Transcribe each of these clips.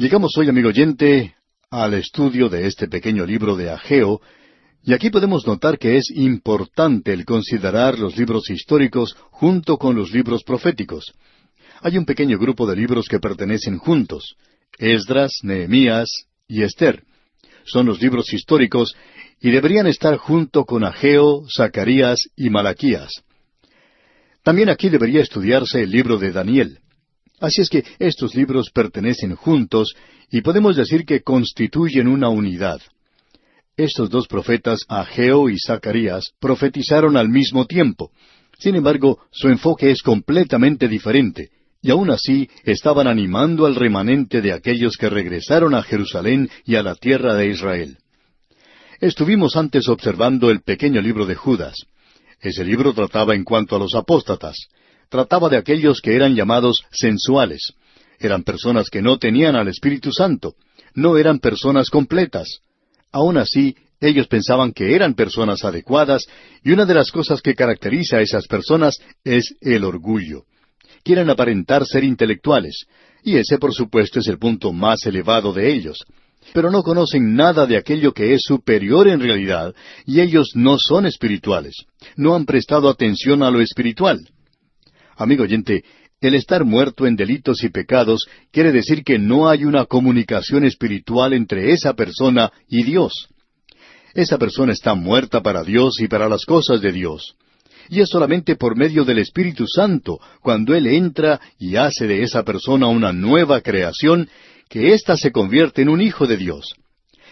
Llegamos hoy, amigo oyente, al estudio de este pequeño libro de Ageo, y aquí podemos notar que es importante el considerar los libros históricos junto con los libros proféticos. Hay un pequeño grupo de libros que pertenecen juntos: Esdras, Nehemías y Esther. Son los libros históricos y deberían estar junto con Ageo, Zacarías y Malaquías. También aquí debería estudiarse el libro de Daniel. Así es que estos libros pertenecen juntos y podemos decir que constituyen una unidad. Estos dos profetas, Ageo y Zacarías, profetizaron al mismo tiempo. Sin embargo, su enfoque es completamente diferente, y aún así estaban animando al remanente de aquellos que regresaron a Jerusalén y a la tierra de Israel. Estuvimos antes observando el pequeño libro de Judas. Ese libro trataba en cuanto a los apóstatas. Trataba de aquellos que eran llamados sensuales. Eran personas que no tenían al Espíritu Santo. No eran personas completas. Aún así, ellos pensaban que eran personas adecuadas, y una de las cosas que caracteriza a esas personas es el orgullo. Quieren aparentar ser intelectuales, y ese por supuesto es el punto más elevado de ellos. Pero no conocen nada de aquello que es superior en realidad, y ellos no son espirituales. No han prestado atención a lo espiritual. Amigo oyente, el estar muerto en delitos y pecados quiere decir que no hay una comunicación espiritual entre esa persona y Dios. Esa persona está muerta para Dios y para las cosas de Dios. Y es solamente por medio del Espíritu Santo, cuando Él entra y hace de esa persona una nueva creación, que ésta se convierte en un hijo de Dios.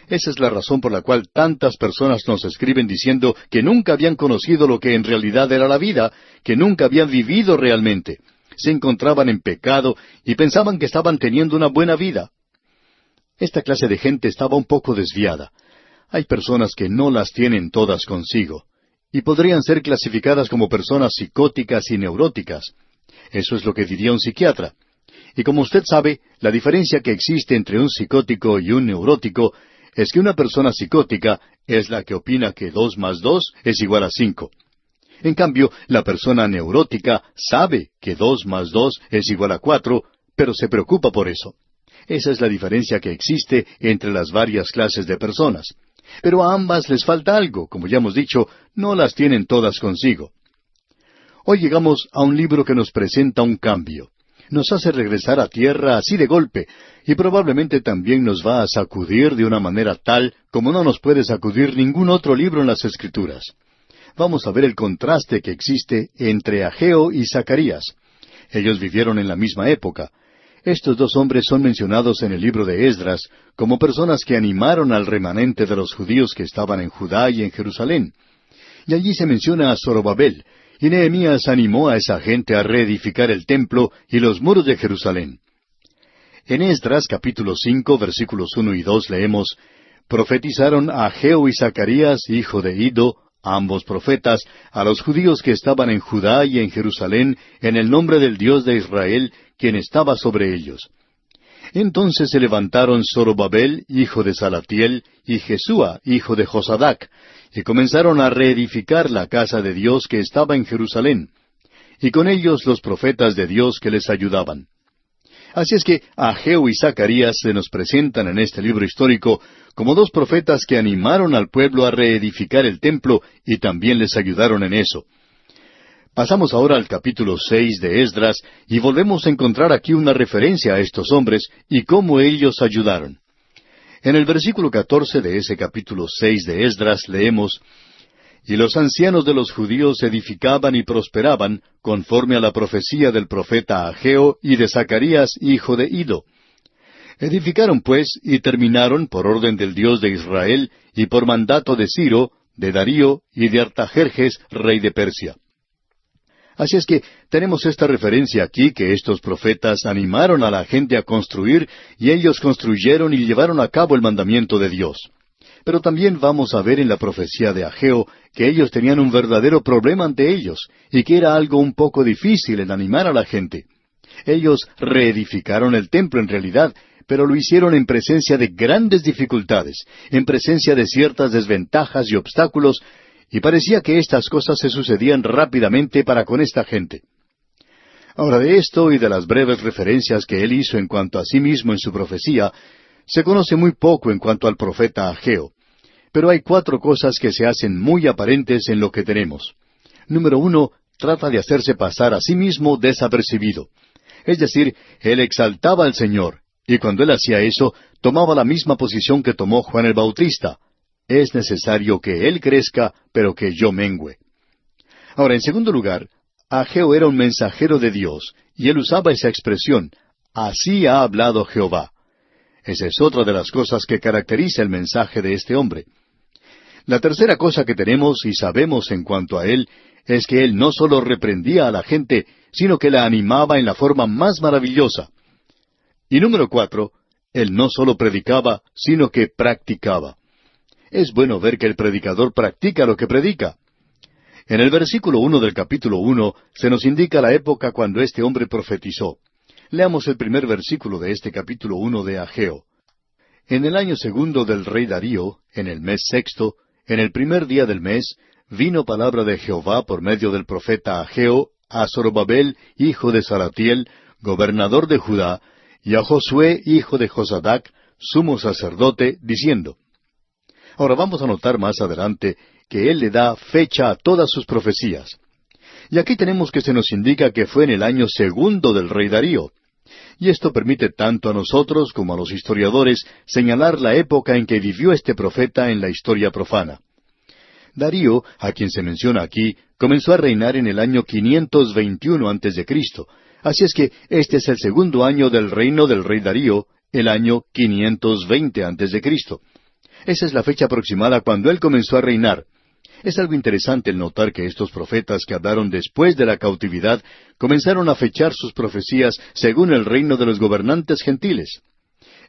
Esa es la razón por la cual tantas personas nos escriben diciendo que nunca habían conocido lo que en realidad era la vida, que nunca habían vivido realmente. Se encontraban en pecado y pensaban que estaban teniendo una buena vida. Esta clase de gente estaba un poco desviada. Hay personas que no las tienen todas consigo, y podrían ser clasificadas como personas psicóticas y neuróticas. Eso es lo que diría un psiquiatra. Y como usted sabe, la diferencia que existe entre un psicótico y un neurótico es que una persona psicótica es la que opina que 2 más 2 es igual a 5. En cambio, la persona neurótica sabe que 2 más 2 es igual a 4, pero se preocupa por eso. Esa es la diferencia que existe entre las varias clases de personas. Pero a ambas les falta algo, como ya hemos dicho, no las tienen todas consigo. Hoy llegamos a un libro que nos presenta un cambio. Nos hace regresar a tierra así de golpe, y probablemente también nos va a sacudir de una manera tal como no nos puede sacudir ningún otro libro en las Escrituras. Vamos a ver el contraste que existe entre Ageo y Zacarías. Ellos vivieron en la misma época. Estos dos hombres son mencionados en el libro de Esdras como personas que animaron al remanente de los judíos que estaban en Judá y en Jerusalén. Y allí se menciona a Zorobabel, y Nehemías animó a esa gente a reedificar el templo y los muros de Jerusalén. En Esdras capítulo 5, versículos 1 y 2 leemos: «Profetizaron Ageo y Zacarías, hijo de Iddo, ambos profetas, a los judíos que estaban en Judá y en Jerusalén, en el nombre del Dios de Israel, quien estaba sobre ellos. Entonces se levantaron Zorobabel, hijo de Salatiel, y Jesúa, hijo de Josadac, y comenzaron a reedificar la casa de Dios que estaba en Jerusalén, y con ellos los profetas de Dios que les ayudaban». Así es que Ageo y Zacarías se nos presentan en este libro histórico como dos profetas que animaron al pueblo a reedificar el templo y también les ayudaron en eso. Pasamos ahora al capítulo 6 de Esdras y volvemos a encontrar aquí una referencia a estos hombres y cómo ellos ayudaron. En el versículo 14 de ese capítulo 6 de Esdras leemos: «Y los ancianos de los judíos edificaban y prosperaban, conforme a la profecía del profeta Ageo y de Zacarías, hijo de Iddo. Edificaron pues y terminaron por orden del Dios de Israel y por mandato de Ciro, de Darío y de Artajerjes, rey de Persia». Así es que tenemos esta referencia aquí que estos profetas animaron a la gente a construir y ellos construyeron y llevaron a cabo el mandamiento de Dios. Pero también vamos a ver en la profecía de Ageo que ellos tenían un verdadero problema ante ellos y que era algo un poco difícil en animar a la gente. Ellos reedificaron el templo en realidad, pero lo hicieron en presencia de grandes dificultades, en presencia de ciertas desventajas y obstáculos, y parecía que estas cosas se sucedían rápidamente para con esta gente. Ahora, de esto y de las breves referencias que él hizo en cuanto a sí mismo en su profecía, se conoce muy poco en cuanto al profeta Ageo. Pero hay cuatro cosas que se hacen muy aparentes en lo que tenemos. Número uno, trata de hacerse pasar a sí mismo desapercibido. Es decir, él exaltaba al Señor, y cuando él hacía eso, tomaba la misma posición que tomó Juan el Bautista. Es necesario que él crezca, pero que yo mengüe. Ahora, en segundo lugar, Ageo era un mensajero de Dios, y él usaba esa expresión, así ha hablado Jehová. Esa es otra de las cosas que caracteriza el mensaje de este hombre. La tercera cosa que tenemos y sabemos en cuanto a él es que él no solo reprendía a la gente, sino que la animaba en la forma más maravillosa. Y número cuatro, él no solo predicaba, sino que practicaba. Es bueno ver que el predicador practica lo que predica. En el versículo 1 del capítulo 1 se nos indica la época cuando este hombre profetizó. Leamos el primer versículo de este capítulo 1 de Ageo. En el año segundo del rey Darío, en el mes sexto, en el primer día del mes, vino palabra de Jehová por medio del profeta Ageo a Zorobabel, hijo de Salatiel, gobernador de Judá, y a Josué, hijo de Josadac, sumo sacerdote, diciendo. Ahora vamos a notar más adelante que él le da fecha a todas sus profecías. Y aquí tenemos que se nos indica que fue en el año segundo del rey Darío. Y esto permite tanto a nosotros como a los historiadores señalar la época en que vivió este profeta en la historia profana. Darío, a quien se menciona aquí, comenzó a reinar en el año 521 a.C., así es que este es el segundo año del reino del rey Darío, el año 520 a.C. Esa es la fecha aproximada cuando él comenzó a reinar. Es algo interesante el notar que estos profetas que hablaron después de la cautividad comenzaron a fechar sus profecías según el reino de los gobernantes gentiles.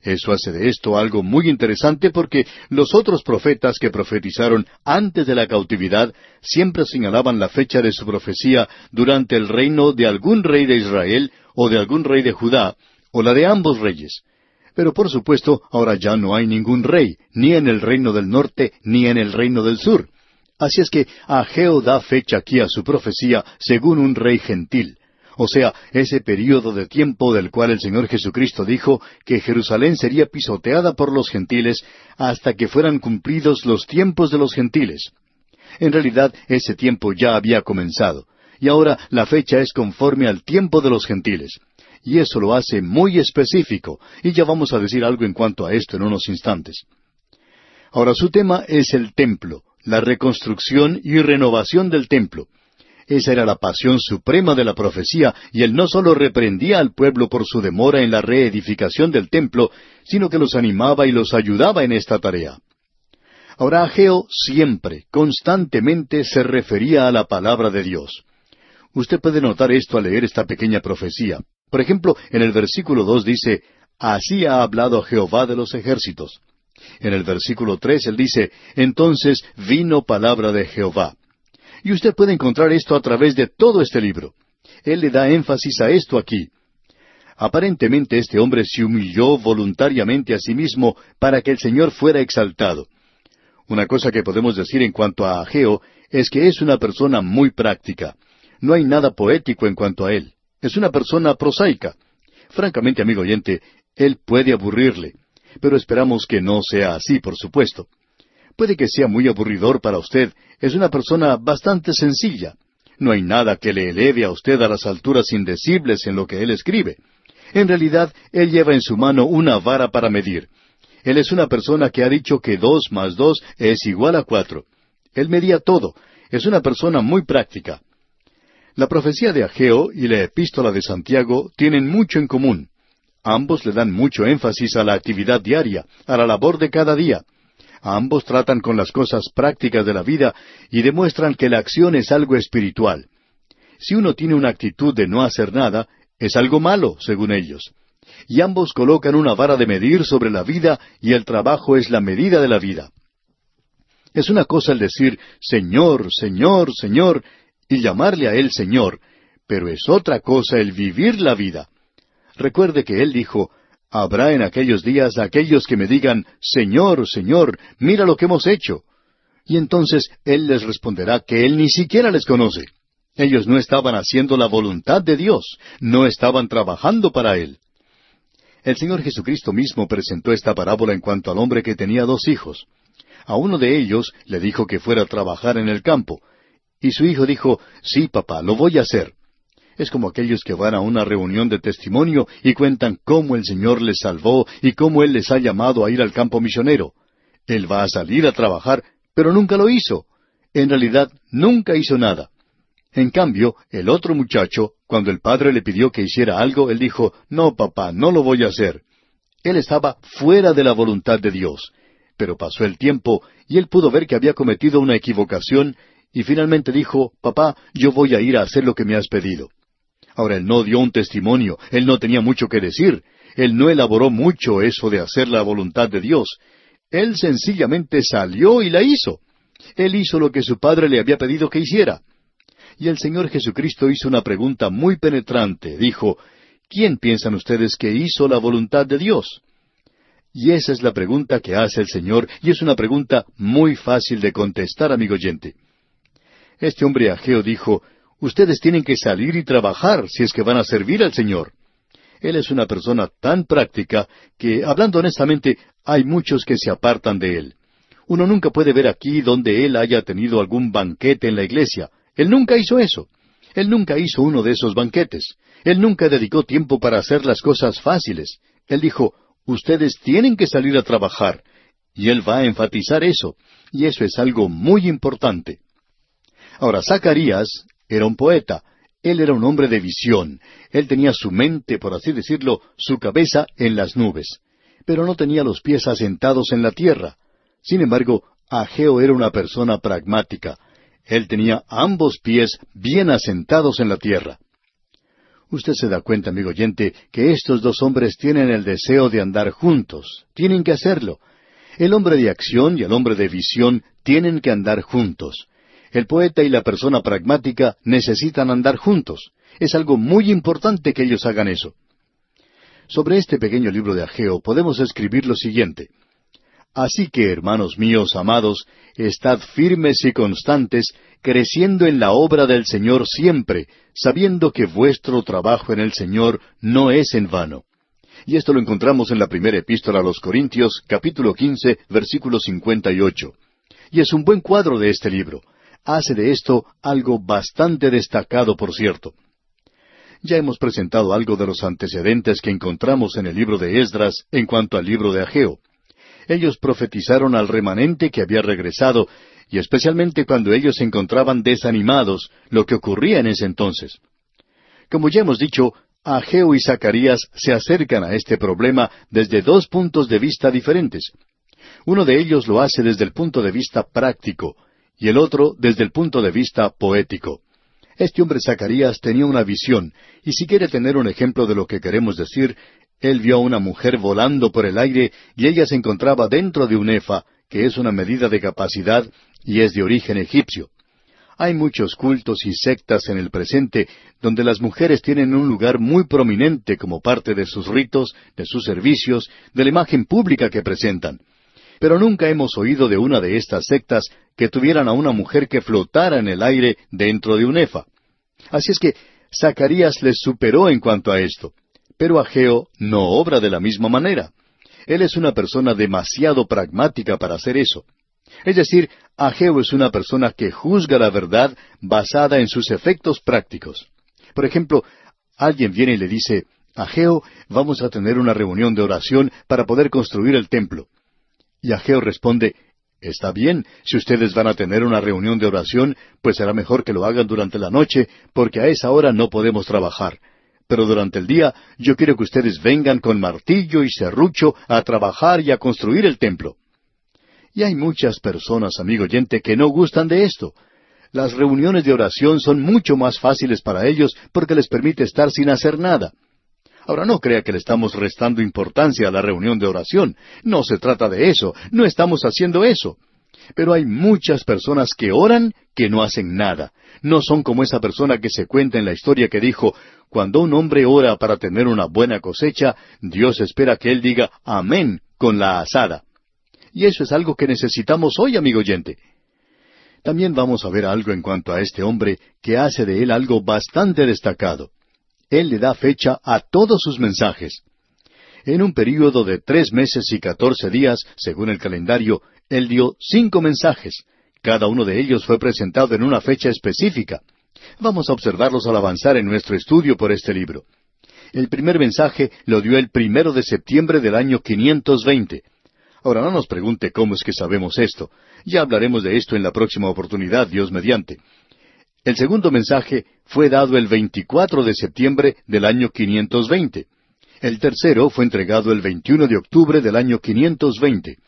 Eso hace de esto algo muy interesante porque los otros profetas que profetizaron antes de la cautividad siempre señalaban la fecha de su profecía durante el reino de algún rey de Israel o de algún rey de Judá, o la de ambos reyes. Pero por supuesto, ahora ya no hay ningún rey, ni en el reino del norte, ni en el reino del sur. Así es que Ageo da fecha aquí a su profecía según un rey gentil. O sea, ese período de tiempo del cual el Señor Jesucristo dijo que Jerusalén sería pisoteada por los gentiles hasta que fueran cumplidos los tiempos de los gentiles. En realidad, ese tiempo ya había comenzado, y ahora la fecha es conforme al tiempo de los gentiles. Y eso lo hace muy específico, y ya vamos a decir algo en cuanto a esto en unos instantes. Ahora su tema es el templo, la reconstrucción y renovación del templo. Esa era la pasión suprema de la profecía, y él no solo reprendía al pueblo por su demora en la reedificación del templo, sino que los animaba y los ayudaba en esta tarea. Ahora Ageo siempre, constantemente se refería a la palabra de Dios. Usted puede notar esto al leer esta pequeña profecía. Por ejemplo, en el versículo 2 dice, «Así ha hablado Jehová de los ejércitos». En el versículo 3 él dice, «Entonces vino palabra de Jehová». Y usted puede encontrar esto a través de todo este libro. Él le da énfasis a esto aquí. Aparentemente este hombre se humilló voluntariamente a sí mismo para que el Señor fuera exaltado. Una cosa que podemos decir en cuanto a Ageo es que es una persona muy práctica. No hay nada poético en cuanto a él. Es una persona prosaica. Francamente, amigo oyente, él puede aburrirle. Pero esperamos que no sea así, por supuesto. Puede que sea muy aburridor para usted. Es una persona bastante sencilla. No hay nada que le eleve a usted a las alturas indecibles en lo que él escribe. En realidad, él lleva en su mano una vara para medir. Él es una persona que ha dicho que 2 más 2 es igual a 4. Él medía todo. Es una persona muy práctica. La profecía de Ageo y la epístola de Santiago tienen mucho en común. Ambos le dan mucho énfasis a la actividad diaria, a la labor de cada día. Ambos tratan con las cosas prácticas de la vida y demuestran que la acción es algo espiritual. Si uno tiene una actitud de no hacer nada, es algo malo, según ellos. Y ambos colocan una vara de medir sobre la vida y el trabajo es la medida de la vida. Es una cosa el decir, Señor, Señor, Señor, y llamarle a Él Señor, pero es otra cosa el vivir la vida. Recuerde que Él dijo, habrá en aquellos días aquellos que me digan, Señor, Señor, mira lo que hemos hecho. Y entonces Él les responderá que Él ni siquiera les conoce. Ellos no estaban haciendo la voluntad de Dios, no estaban trabajando para Él. El Señor Jesucristo mismo presentó esta parábola en cuanto al hombre que tenía 2 hijos. A uno de ellos le dijo que fuera a trabajar en el campo, y su hijo dijo, sí, papá, lo voy a hacer. Es como aquellos que van a una reunión de testimonio y cuentan cómo el Señor les salvó y cómo Él les ha llamado a ir al campo misionero. Él va a salir a trabajar, pero nunca lo hizo. En realidad, nunca hizo nada. En cambio, el otro muchacho, cuando el padre le pidió que hiciera algo, él dijo, no, papá, no lo voy a hacer. Él estaba fuera de la voluntad de Dios. Pero pasó el tiempo y él pudo ver que había cometido una equivocación y finalmente dijo, papá, yo voy a ir a hacer lo que me has pedido. Ahora, él no dio un testimonio, él no tenía mucho que decir, él no elaboró mucho eso de hacer la voluntad de Dios. Él sencillamente salió y la hizo. Él hizo lo que su padre le había pedido que hiciera. Y el Señor Jesucristo hizo una pregunta muy penetrante. Dijo, ¿quién piensan ustedes que hizo la voluntad de Dios? Y esa es la pregunta que hace el Señor, y es una pregunta muy fácil de contestar, amigo oyente. Este hombre Ageo dijo, ustedes tienen que salir y trabajar si es que van a servir al Señor. Él es una persona tan práctica que, hablando honestamente, hay muchos que se apartan de él. Uno nunca puede ver aquí donde él haya tenido algún banquete en la iglesia. Él nunca hizo eso. Él nunca hizo uno de esos banquetes. Él nunca dedicó tiempo para hacer las cosas fáciles. Él dijo, ustedes tienen que salir a trabajar. Y él va a enfatizar eso. Y eso es algo muy importante. Ahora, Zacarías era un poeta. Él era un hombre de visión. Él tenía su mente, por así decirlo, su cabeza en las nubes. Pero no tenía los pies asentados en la tierra. Sin embargo, Ageo era una persona pragmática. Él tenía ambos pies bien asentados en la tierra. Usted se da cuenta, amigo oyente, que estos 2 hombres tienen el deseo de andar juntos. Tienen que hacerlo. El hombre de acción y el hombre de visión tienen que andar juntos. El poeta y la persona pragmática necesitan andar juntos. Es algo muy importante que ellos hagan eso. Sobre este pequeño libro de Ageo podemos escribir lo siguiente. Así que, hermanos míos amados, estad firmes y constantes, creciendo en la obra del Señor siempre, sabiendo que vuestro trabajo en el Señor no es en vano. Y esto lo encontramos en la primera epístola a los Corintios, capítulo 15, versículo 58. Y es un buen cuadro de este libro. Hace de esto algo bastante destacado, por cierto. Ya hemos presentado algo de los antecedentes que encontramos en el libro de Esdras en cuanto al libro de Ageo. Ellos profetizaron al remanente que había regresado, y especialmente cuando ellos se encontraban desanimados, lo que ocurría en ese entonces. Como ya hemos dicho, Ageo y Zacarías se acercan a este problema desde 2 puntos de vista diferentes. Uno de ellos lo hace desde el punto de vista práctico, y el otro desde el punto de vista poético. Este hombre Zacarías tenía una visión, y si quiere tener un ejemplo de lo que queremos decir, él vio a una mujer volando por el aire y ella se encontraba dentro de un efa, que es una medida de capacidad y es de origen egipcio. Hay muchos cultos y sectas en el presente donde las mujeres tienen un lugar muy prominente como parte de sus ritos, de sus servicios, de la imagen pública que presentan. Pero nunca hemos oído de una de estas sectas que tuvieran a una mujer que flotara en el aire dentro de un efa. Así es que Zacarías les superó en cuanto a esto. Pero Ageo no obra de la misma manera. Él es una persona demasiado pragmática para hacer eso. Es decir, Ageo es una persona que juzga la verdad basada en sus efectos prácticos. Por ejemplo, alguien viene y le dice, Ageo, vamos a tener una reunión de oración para poder construir el templo. Y Ageo responde, está bien, si ustedes van a tener una reunión de oración, pues será mejor que lo hagan durante la noche, porque a esa hora no podemos trabajar. Pero durante el día yo quiero que ustedes vengan con martillo y serrucho a trabajar y a construir el templo. Y hay muchas personas, amigo oyente, que no gustan de esto. Las reuniones de oración son mucho más fáciles para ellos porque les permite estar sin hacer nada. Ahora, no crea que le estamos restando importancia a la reunión de oración. No se trata de eso, no estamos haciendo eso. Pero hay muchas personas que oran que no hacen nada. No son como esa persona que se cuenta en la historia que dijo, cuando un hombre ora para tener una buena cosecha, Dios espera que él diga amén con la azada. Y eso es algo que necesitamos hoy, amigo oyente. También vamos a ver algo en cuanto a este hombre que hace de él algo bastante destacado. Él le da fecha a todos sus mensajes. En un período de 3 meses y 14 días, según el calendario, él dio 5 mensajes. Cada uno de ellos fue presentado en una fecha específica. Vamos a observarlos al avanzar en nuestro estudio por este libro. El primer mensaje lo dio el 1 de septiembre del año 520. Ahora, no nos pregunte cómo es que sabemos esto. Ya hablaremos de esto en la próxima oportunidad, Dios mediante. El segundo mensaje fue dado el 24 de septiembre del año 520. El tercero fue entregado el 21 de octubre del año 520.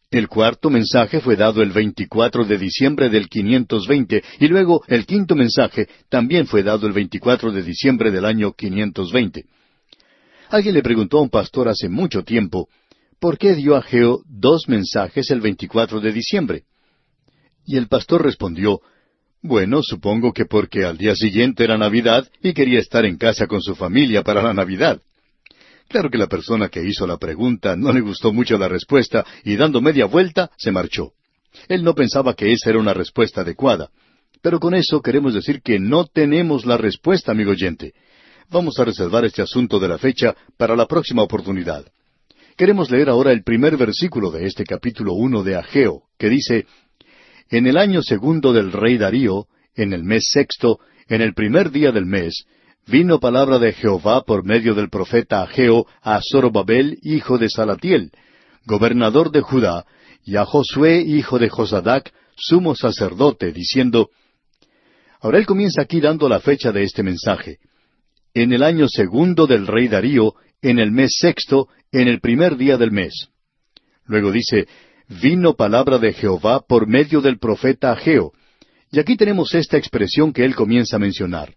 El cuarto mensaje fue dado el 24 de diciembre del 520, y luego el quinto mensaje también fue dado el 24 de diciembre del año 520. Alguien le preguntó a un pastor hace mucho tiempo, ¿por qué dio a Ageo 2 mensajes el 24 de diciembre? Y el pastor respondió, bueno, supongo que porque al día siguiente era Navidad y quería estar en casa con su familia para la Navidad. Claro que la persona que hizo la pregunta no le gustó mucho la respuesta y dando media vuelta se marchó. Él no pensaba que esa era una respuesta adecuada. Pero con eso queremos decir que no tenemos la respuesta, amigo oyente. Vamos a reservar este asunto de la fecha para la próxima oportunidad. Queremos leer ahora el primer versículo de este capítulo 1 de Ageo, que dice, En el año segundo del rey Darío, en el mes sexto, en el primer día del mes, vino palabra de Jehová por medio del profeta Ageo a Zorobabel, hijo de Salatiel, gobernador de Judá, y a Josué, hijo de Josadac, sumo sacerdote, diciendo... Ahora él comienza aquí dando la fecha de este mensaje. En el año segundo del rey Darío, en el mes sexto, en el primer día del mes. Luego dice, vino palabra de Jehová por medio del profeta Ageo. Y aquí tenemos esta expresión que él comienza a mencionar.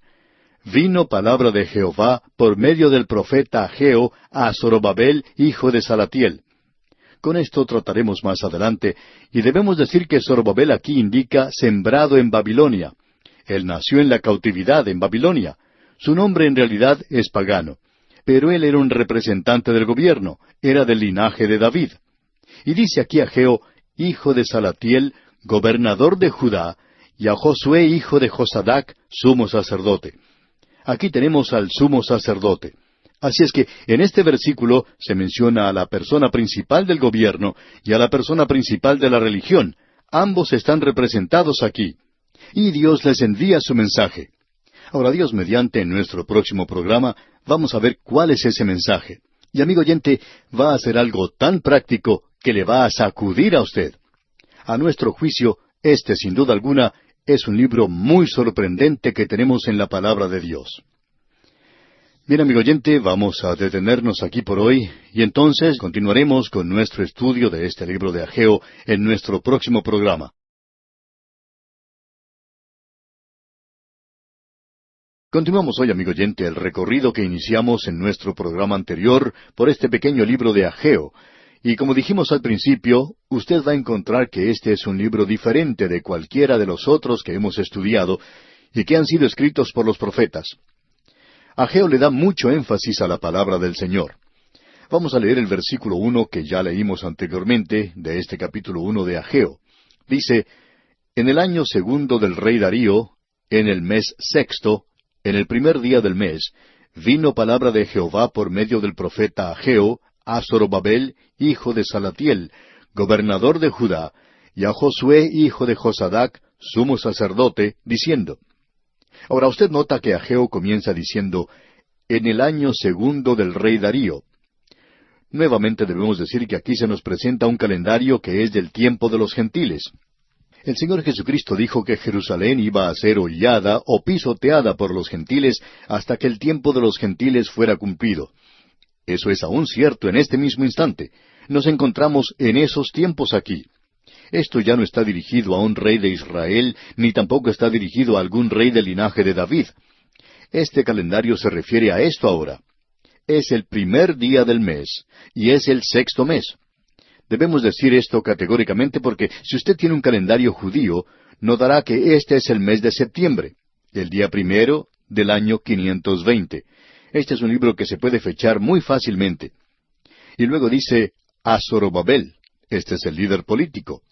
Vino palabra de Jehová por medio del profeta Ageo a Zorobabel, hijo de Salatiel. Con esto trataremos más adelante, y debemos decir que Zorobabel aquí indica sembrado en Babilonia. Él nació en la cautividad en Babilonia. Su nombre en realidad es pagano. Pero él era un representante del gobierno, era del linaje de David. Y dice aquí Ageo, hijo de Salatiel, gobernador de Judá, y a Josué, hijo de Josadac, sumo sacerdote. Aquí tenemos al sumo sacerdote. Así es que en este versículo se menciona a la persona principal del gobierno y a la persona principal de la religión. Ambos están representados aquí. Y Dios les envía su mensaje. Ahora, Dios mediante, en nuestro próximo programa, vamos a ver cuál es ese mensaje. Y amigo oyente, va a ser algo tan práctico que le va a sacudir a usted. A nuestro juicio, este sin duda alguna es un libro muy sorprendente que tenemos en la palabra de Dios. Bien, amigo oyente, vamos a detenernos aquí por hoy y entonces continuaremos con nuestro estudio de este libro de Ageo en nuestro próximo programa. Continuamos hoy, amigo oyente, el recorrido que iniciamos en nuestro programa anterior por este pequeño libro de Ageo. Y como dijimos al principio, usted va a encontrar que este es un libro diferente de cualquiera de los otros que hemos estudiado y que han sido escritos por los profetas. Ageo le da mucho énfasis a la palabra del Señor. Vamos a leer el versículo 1 que ya leímos anteriormente de este capítulo 1 de Ageo. Dice, En el año segundo del rey Darío, en el mes sexto, en el primer día del mes, vino palabra de Jehová por medio del profeta Ageo a Zorobabel, hijo de Salatiel, gobernador de Judá, y a Josué, hijo de Josadac, sumo sacerdote, diciendo. Ahora usted nota que Ageo comienza diciendo, en el año segundo del rey Darío. Nuevamente debemos decir que aquí se nos presenta un calendario que es del tiempo de los gentiles. El Señor Jesucristo dijo que Jerusalén iba a ser hollada o pisoteada por los gentiles hasta que el tiempo de los gentiles fuera cumplido. Eso es aún cierto en este mismo instante. Nos encontramos en esos tiempos aquí. Esto ya no está dirigido a un rey de Israel, ni tampoco está dirigido a algún rey del linaje de David. Este calendario se refiere a esto ahora. Es el primer día del mes, y es el sexto mes. Debemos decir esto categóricamente porque si usted tiene un calendario judío, notará que este es el mes de septiembre, el día primero del año 520. Este es un libro que se puede fechar muy fácilmente. Y luego dice, a Zorobabel. Este es el líder político.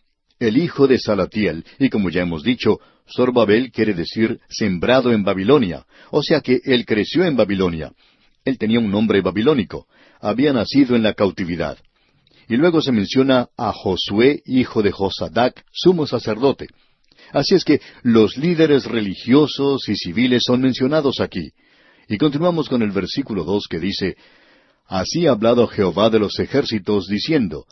el hijo de Salatiel, y como ya hemos dicho, Zorobabel quiere decir sembrado en Babilonia, o sea que él creció en Babilonia. Él tenía un nombre babilónico, había nacido en la cautividad. Y luego se menciona a Josué, hijo de Josadac, sumo sacerdote. Así es que los líderes religiosos y civiles son mencionados aquí. Y continuamos con el versículo 2 que dice, Así ha hablado Jehová de los ejércitos, diciendo,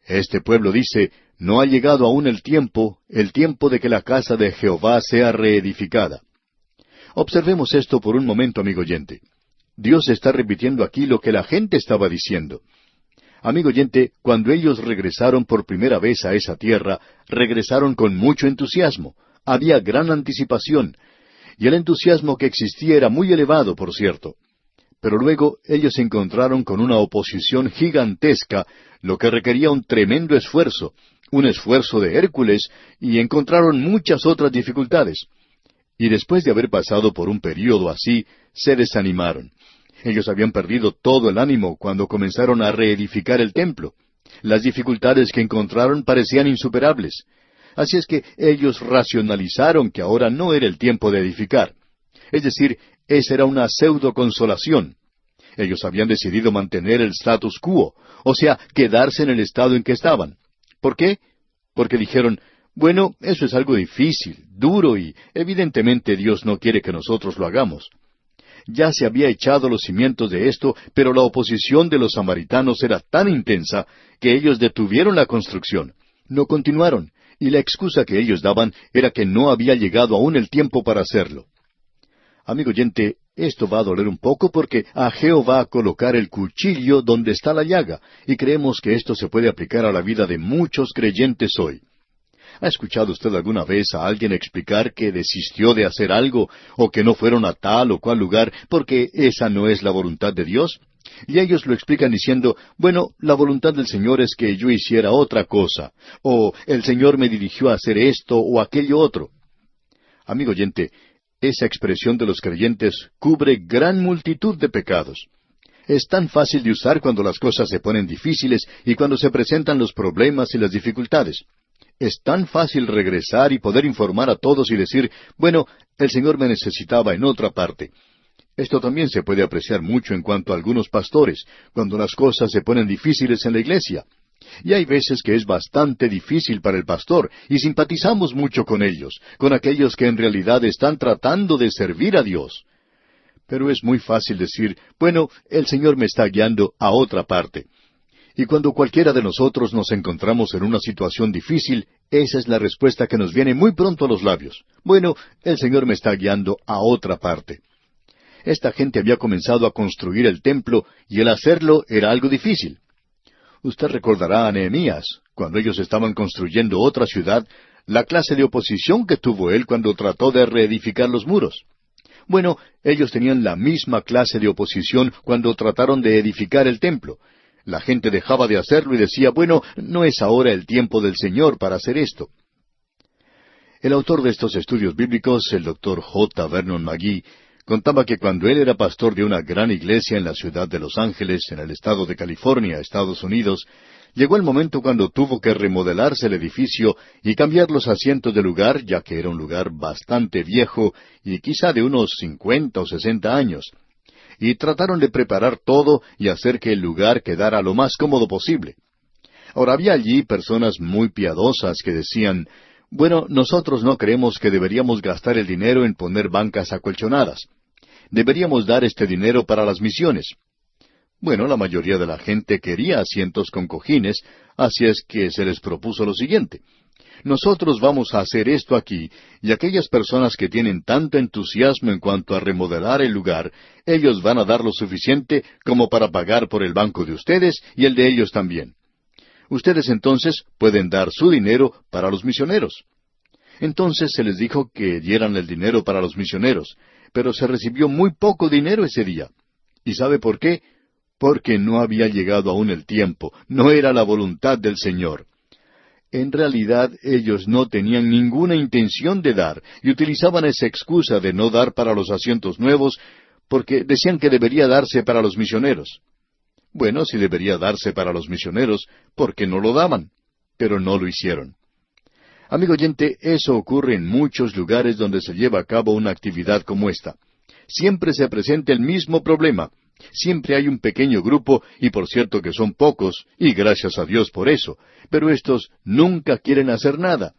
Este pueblo dice, no ha llegado aún el tiempo de que la casa de Jehová sea reedificada. Observemos esto por un momento, amigo oyente. Dios está repitiendo aquí lo que la gente estaba diciendo. Amigo oyente, cuando ellos regresaron por primera vez a esa tierra, regresaron con mucho entusiasmo. Había gran anticipación. Y el entusiasmo que existía era muy elevado, por cierto. Pero luego ellos se encontraron con una oposición gigantesca, lo que requería un tremendo esfuerzo, un esfuerzo de Hércules, y encontraron muchas otras dificultades. Y después de haber pasado por un período así, se desanimaron. Ellos habían perdido todo el ánimo cuando comenzaron a reedificar el templo. Las dificultades que encontraron parecían insuperables. Así es que ellos racionalizaron que ahora no era el tiempo de edificar. Es decir, esa era una pseudo-consolación. Ellos habían decidido mantener el status quo, o sea, quedarse en el estado en que estaban. ¿Por qué? Porque dijeron, bueno, eso es algo difícil, duro, y evidentemente Dios no quiere que nosotros lo hagamos. Ya se había echado los cimientos de esto, pero la oposición de los samaritanos era tan intensa que ellos detuvieron la construcción. No continuaron, y la excusa que ellos daban era que no había llegado aún el tiempo para hacerlo. Amigo oyente, esto va a doler un poco porque Ageo va a colocar el cuchillo donde está la llaga, y creemos que esto se puede aplicar a la vida de muchos creyentes hoy. ¿Ha escuchado usted alguna vez a alguien explicar que desistió de hacer algo, o que no fueron a tal o cual lugar, porque esa no es la voluntad de Dios? Y ellos lo explican diciendo, bueno, la voluntad del Señor es que yo hiciera otra cosa, o el Señor me dirigió a hacer esto o aquello otro. Amigo oyente, esa expresión de los creyentes cubre gran multitud de pecados. Es tan fácil de usar cuando las cosas se ponen difíciles y cuando se presentan los problemas y las dificultades. Es tan fácil regresar y poder informar a todos y decir, bueno, el Señor me necesitaba en otra parte. Esto también se puede apreciar mucho en cuanto a algunos pastores, cuando las cosas se ponen difíciles en la iglesia. Y hay veces que es bastante difícil para el pastor, y simpatizamos mucho con ellos, con aquellos que en realidad están tratando de servir a Dios. Pero es muy fácil decir, bueno, el Señor me está guiando a otra parte. Y cuando cualquiera de nosotros nos encontramos en una situación difícil, esa es la respuesta que nos viene muy pronto a los labios. Bueno, el Señor me está guiando a otra parte. Esta gente había comenzado a construir el templo, y el hacerlo era algo difícil. Usted recordará a Nehemías, cuando ellos estaban construyendo otra ciudad, la clase de oposición que tuvo él cuando trató de reedificar los muros. Bueno, ellos tenían la misma clase de oposición cuando trataron de edificar el templo. La gente dejaba de hacerlo y decía, bueno, no es ahora el tiempo del Señor para hacer esto. El autor de estos estudios bíblicos, el Dr. J. Vernon McGee, contaba que cuando él era pastor de una gran iglesia en la ciudad de Los Ángeles, en el estado de California, Estados Unidos, llegó el momento cuando tuvo que remodelarse el edificio y cambiar los asientos de lugar, ya que era un lugar bastante viejo y quizá de unos 50 o 60 años. Y trataron de preparar todo y hacer que el lugar quedara lo más cómodo posible. Ahora había allí personas muy piadosas que decían, bueno, nosotros no creemos que deberíamos gastar el dinero en poner bancas acolchonadas. Deberíamos dar este dinero para las misiones. Bueno, la mayoría de la gente quería asientos con cojines, así es que se les propuso lo siguiente. Nosotros vamos a hacer esto aquí, y aquellas personas que tienen tanto entusiasmo en cuanto a remodelar el lugar, ellos van a dar lo suficiente como para pagar por el banco de ustedes y el de ellos también. Ustedes entonces pueden dar su dinero para los misioneros. Entonces se les dijo que dieran el dinero para los misioneros, pero se recibió muy poco dinero ese día. ¿Y sabe por qué? Porque no había llegado aún el tiempo, no era la voluntad del Señor. En realidad ellos no tenían ninguna intención de dar, y utilizaban esa excusa de no dar para los asientos nuevos, porque decían que debería darse para los misioneros. Bueno, si debería darse para los misioneros, ¿por qué no lo daban? Pero no lo hicieron. Amigo oyente, eso ocurre en muchos lugares donde se lleva a cabo una actividad como esta. Siempre se presenta el mismo problema. Siempre hay un pequeño grupo, y por cierto que son pocos, y gracias a Dios por eso, pero estos nunca quieren hacer nada.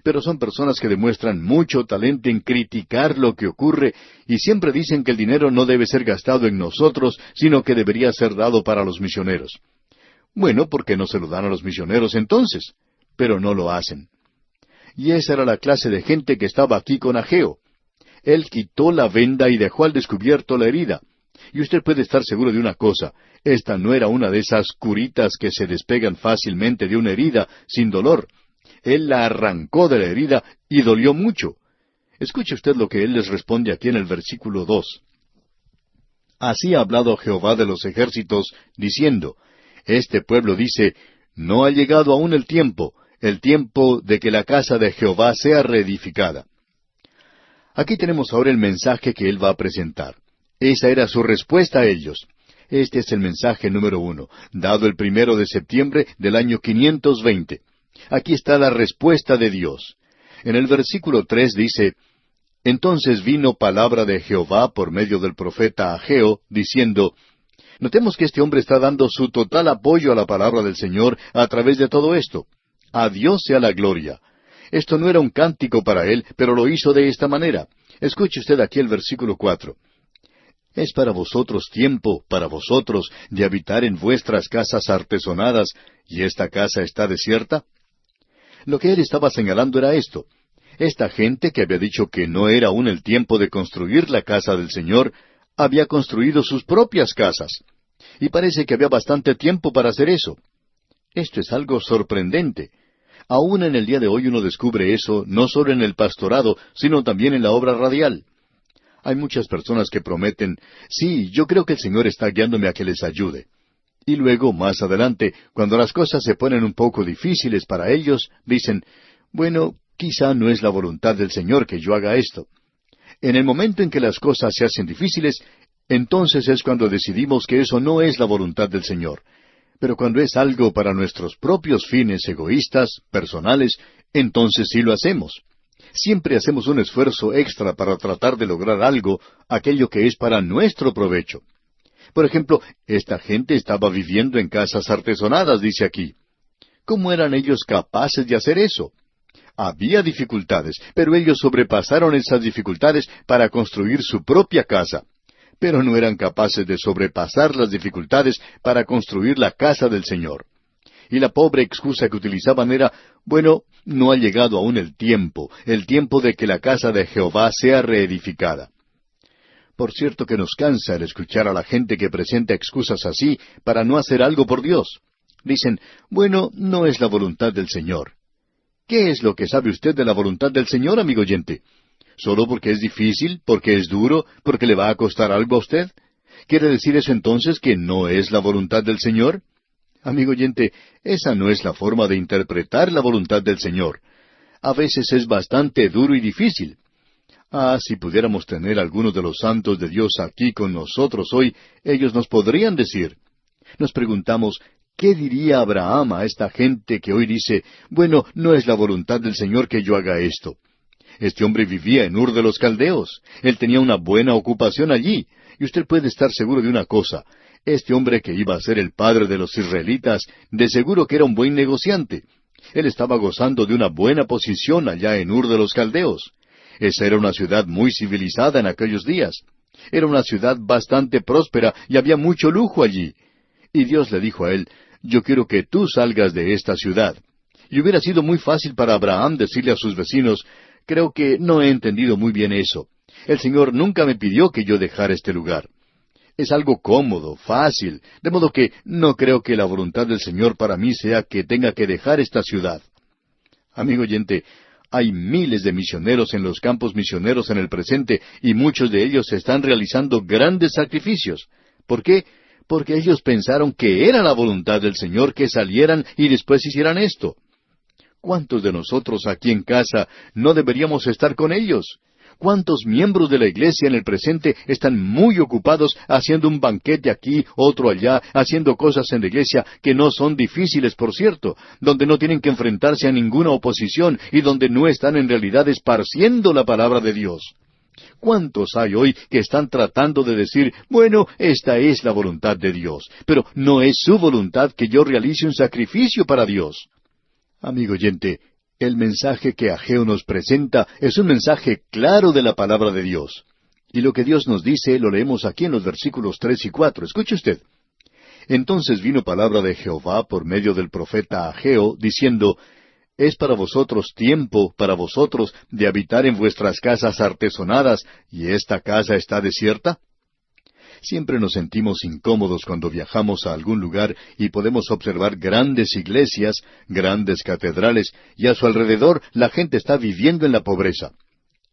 Pero son personas que demuestran mucho talento en criticar lo que ocurre, y siempre dicen que el dinero no debe ser gastado en nosotros, sino que debería ser dado para los misioneros. Bueno, ¿por qué no se lo dan a los misioneros entonces? Pero no lo hacen. Y esa era la clase de gente que estaba aquí con Ageo. Él quitó la venda y dejó al descubierto la herida. Y usted puede estar seguro de una cosa, esta no era una de esas curitas que se despegan fácilmente de una herida sin dolor. Él la arrancó de la herida y dolió mucho. Escuche usted lo que él les responde aquí en el versículo 2. Así ha hablado Jehová de los ejércitos, diciendo, este pueblo dice, no ha llegado aún el tiempo de que la casa de Jehová sea reedificada. Aquí tenemos ahora el mensaje que él va a presentar. Esa era su respuesta a ellos. Este es el mensaje número 1, dado el 1 de septiembre del año 520. Aquí está la respuesta de Dios. En el versículo 3 dice, entonces vino palabra de Jehová por medio del profeta Ageo, diciendo, notemos que este hombre está dando su total apoyo a la palabra del Señor a través de todo esto. A Dios sea la gloria. Esto no era un cántico para él, pero lo hizo de esta manera. Escuche usted aquí el versículo 4. ¿Es para vosotros tiempo, para vosotros, de habitar en vuestras casas artesonadas, y esta casa está desierta? Lo que él estaba señalando era esto. Esta gente que había dicho que no era aún el tiempo de construir la casa del Señor, había construido sus propias casas. Y parece que había bastante tiempo para hacer eso. Esto es algo sorprendente. Aún en el día de hoy uno descubre eso, no solo en el pastorado, sino también en la obra radial. Hay muchas personas que prometen, sí, yo creo que el Señor está guiándome a que les ayude. Y luego, más adelante, cuando las cosas se ponen un poco difíciles para ellos, dicen, bueno, quizá no es la voluntad del Señor que yo haga esto. En el momento en que las cosas se hacen difíciles, entonces es cuando decidimos que eso no es la voluntad del Señor. Pero cuando es algo para nuestros propios fines egoístas, personales, entonces sí lo hacemos. Siempre hacemos un esfuerzo extra para tratar de lograr algo, aquello que es para nuestro provecho. Por ejemplo, esta gente estaba viviendo en casas artesonadas, dice aquí. ¿Cómo eran ellos capaces de hacer eso? Había dificultades, pero ellos sobrepasaron esas dificultades para construir su propia casa. Pero no eran capaces de sobrepasar las dificultades para construir la casa del Señor. Y la pobre excusa que utilizaban era, bueno, no ha llegado aún el tiempo de que la casa de Jehová sea reedificada. Por cierto que nos cansa el escuchar a la gente que presenta excusas así para no hacer algo por Dios. Dicen, bueno, no es la voluntad del Señor. ¿Qué es lo que sabe usted de la voluntad del Señor, amigo oyente? ¿Solo porque es difícil, porque es duro, porque le va a costar algo a usted? ¿Quiere decir eso entonces que no es la voluntad del Señor? Amigo oyente, esa no es la forma de interpretar la voluntad del Señor. A veces es bastante duro y difícil. Ah, si pudiéramos tener algunos de los santos de Dios aquí con nosotros hoy, ellos nos podrían decir. Nos preguntamos, ¿qué diría Abraham a esta gente que hoy dice, bueno, no es la voluntad del Señor que yo haga esto? Este hombre vivía en Ur de los Caldeos. Él tenía una buena ocupación allí. Y usted puede estar seguro de una cosa. Este hombre que iba a ser el padre de los israelitas, de seguro que era un buen negociante. Él estaba gozando de una buena posición allá en Ur de los Caldeos. Esa era una ciudad muy civilizada en aquellos días. Era una ciudad bastante próspera y había mucho lujo allí. Y Dios le dijo a él, yo quiero que tú salgas de esta ciudad. Y hubiera sido muy fácil para Abraham decirle a sus vecinos, creo que no he entendido muy bien eso. El Señor nunca me pidió que yo dejara este lugar. Es algo cómodo, fácil, de modo que no creo que la voluntad del Señor para mí sea que tenga que dejar esta ciudad. Amigo oyente, hay miles de misioneros en los campos misioneros en el presente y muchos de ellos están realizando grandes sacrificios. ¿Por qué? Porque ellos pensaron que era la voluntad del Señor que salieran y después hicieran esto. ¿Cuántos de nosotros aquí en casa no deberíamos estar con ellos? ¿Cuántos miembros de la iglesia en el presente están muy ocupados haciendo un banquete aquí, otro allá, haciendo cosas en la iglesia que no son difíciles, por cierto, donde no tienen que enfrentarse a ninguna oposición y donde no están en realidad esparciendo la palabra de Dios? ¿Cuántos hay hoy que están tratando de decir, bueno, esta es la voluntad de Dios, pero no es su voluntad que yo realice un sacrificio para Dios? Amigo oyente, el mensaje que Ageo nos presenta es un mensaje claro de la palabra de Dios. Y lo que Dios nos dice lo leemos aquí en los versículos 3 y 4. Escuche usted. Entonces vino palabra de Jehová por medio del profeta Ageo, diciendo, es para vosotros tiempo, para vosotros, de habitar en vuestras casas artesonadas, y esta casa está desierta. Siempre nos sentimos incómodos cuando viajamos a algún lugar y podemos observar grandes iglesias, grandes catedrales, y a su alrededor la gente está viviendo en la pobreza.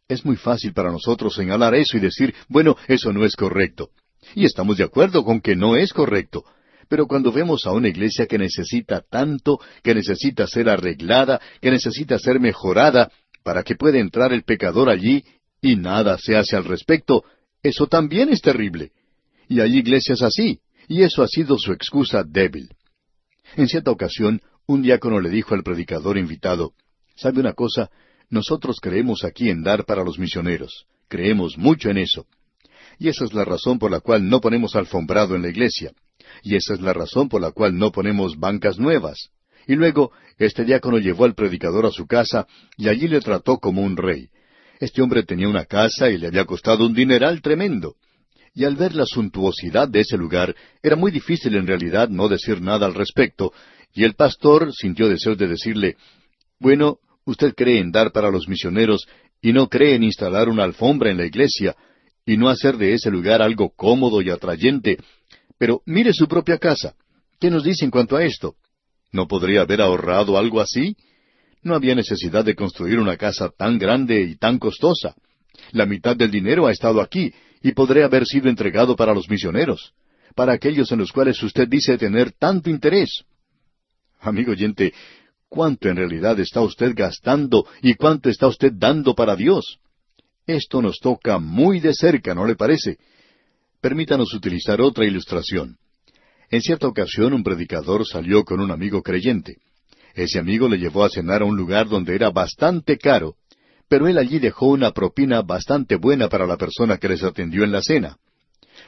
Es muy fácil para nosotros señalar eso y decir, bueno, eso no es correcto. Y estamos de acuerdo con que no es correcto. Pero cuando vemos a una iglesia que necesita tanto, que necesita ser arreglada, que necesita ser mejorada, para que pueda entrar el pecador allí, y nada se hace al respecto, eso también es terrible. Y hay iglesias así, y eso ha sido su excusa débil. En cierta ocasión, un diácono le dijo al predicador invitado, ¿sabe una cosa? Nosotros creemos aquí en dar para los misioneros. Creemos mucho en eso. Y esa es la razón por la cual no ponemos alfombrado en la iglesia. Y esa es la razón por la cual no ponemos bancas nuevas. Y luego, este diácono llevó al predicador a su casa, y allí le trató como un rey. Este hombre tenía una casa y le había costado un dineral tremendo. Y al ver la suntuosidad de ese lugar, era muy difícil en realidad no decir nada al respecto, y el pastor sintió deseos de decirle, bueno, usted cree en dar para los misioneros, y no cree en instalar una alfombra en la iglesia, y no hacer de ese lugar algo cómodo y atrayente, pero mire su propia casa. ¿Qué nos dice en cuanto a esto? ¿No podría haber ahorrado algo así? No había necesidad de construir una casa tan grande y tan costosa. La mitad del dinero ha estado aquí, y podría haber sido entregado para los misioneros, para aquellos en los cuales usted dice tener tanto interés. Amigo oyente, ¿cuánto en realidad está usted gastando y cuánto está usted dando para Dios? Esto nos toca muy de cerca, ¿no le parece? Permítanos utilizar otra ilustración. En cierta ocasión un predicador salió con un amigo creyente. Ese amigo le llevó a cenar a un lugar donde era bastante caro, pero él allí dejó una propina bastante buena para la persona que les atendió en la cena.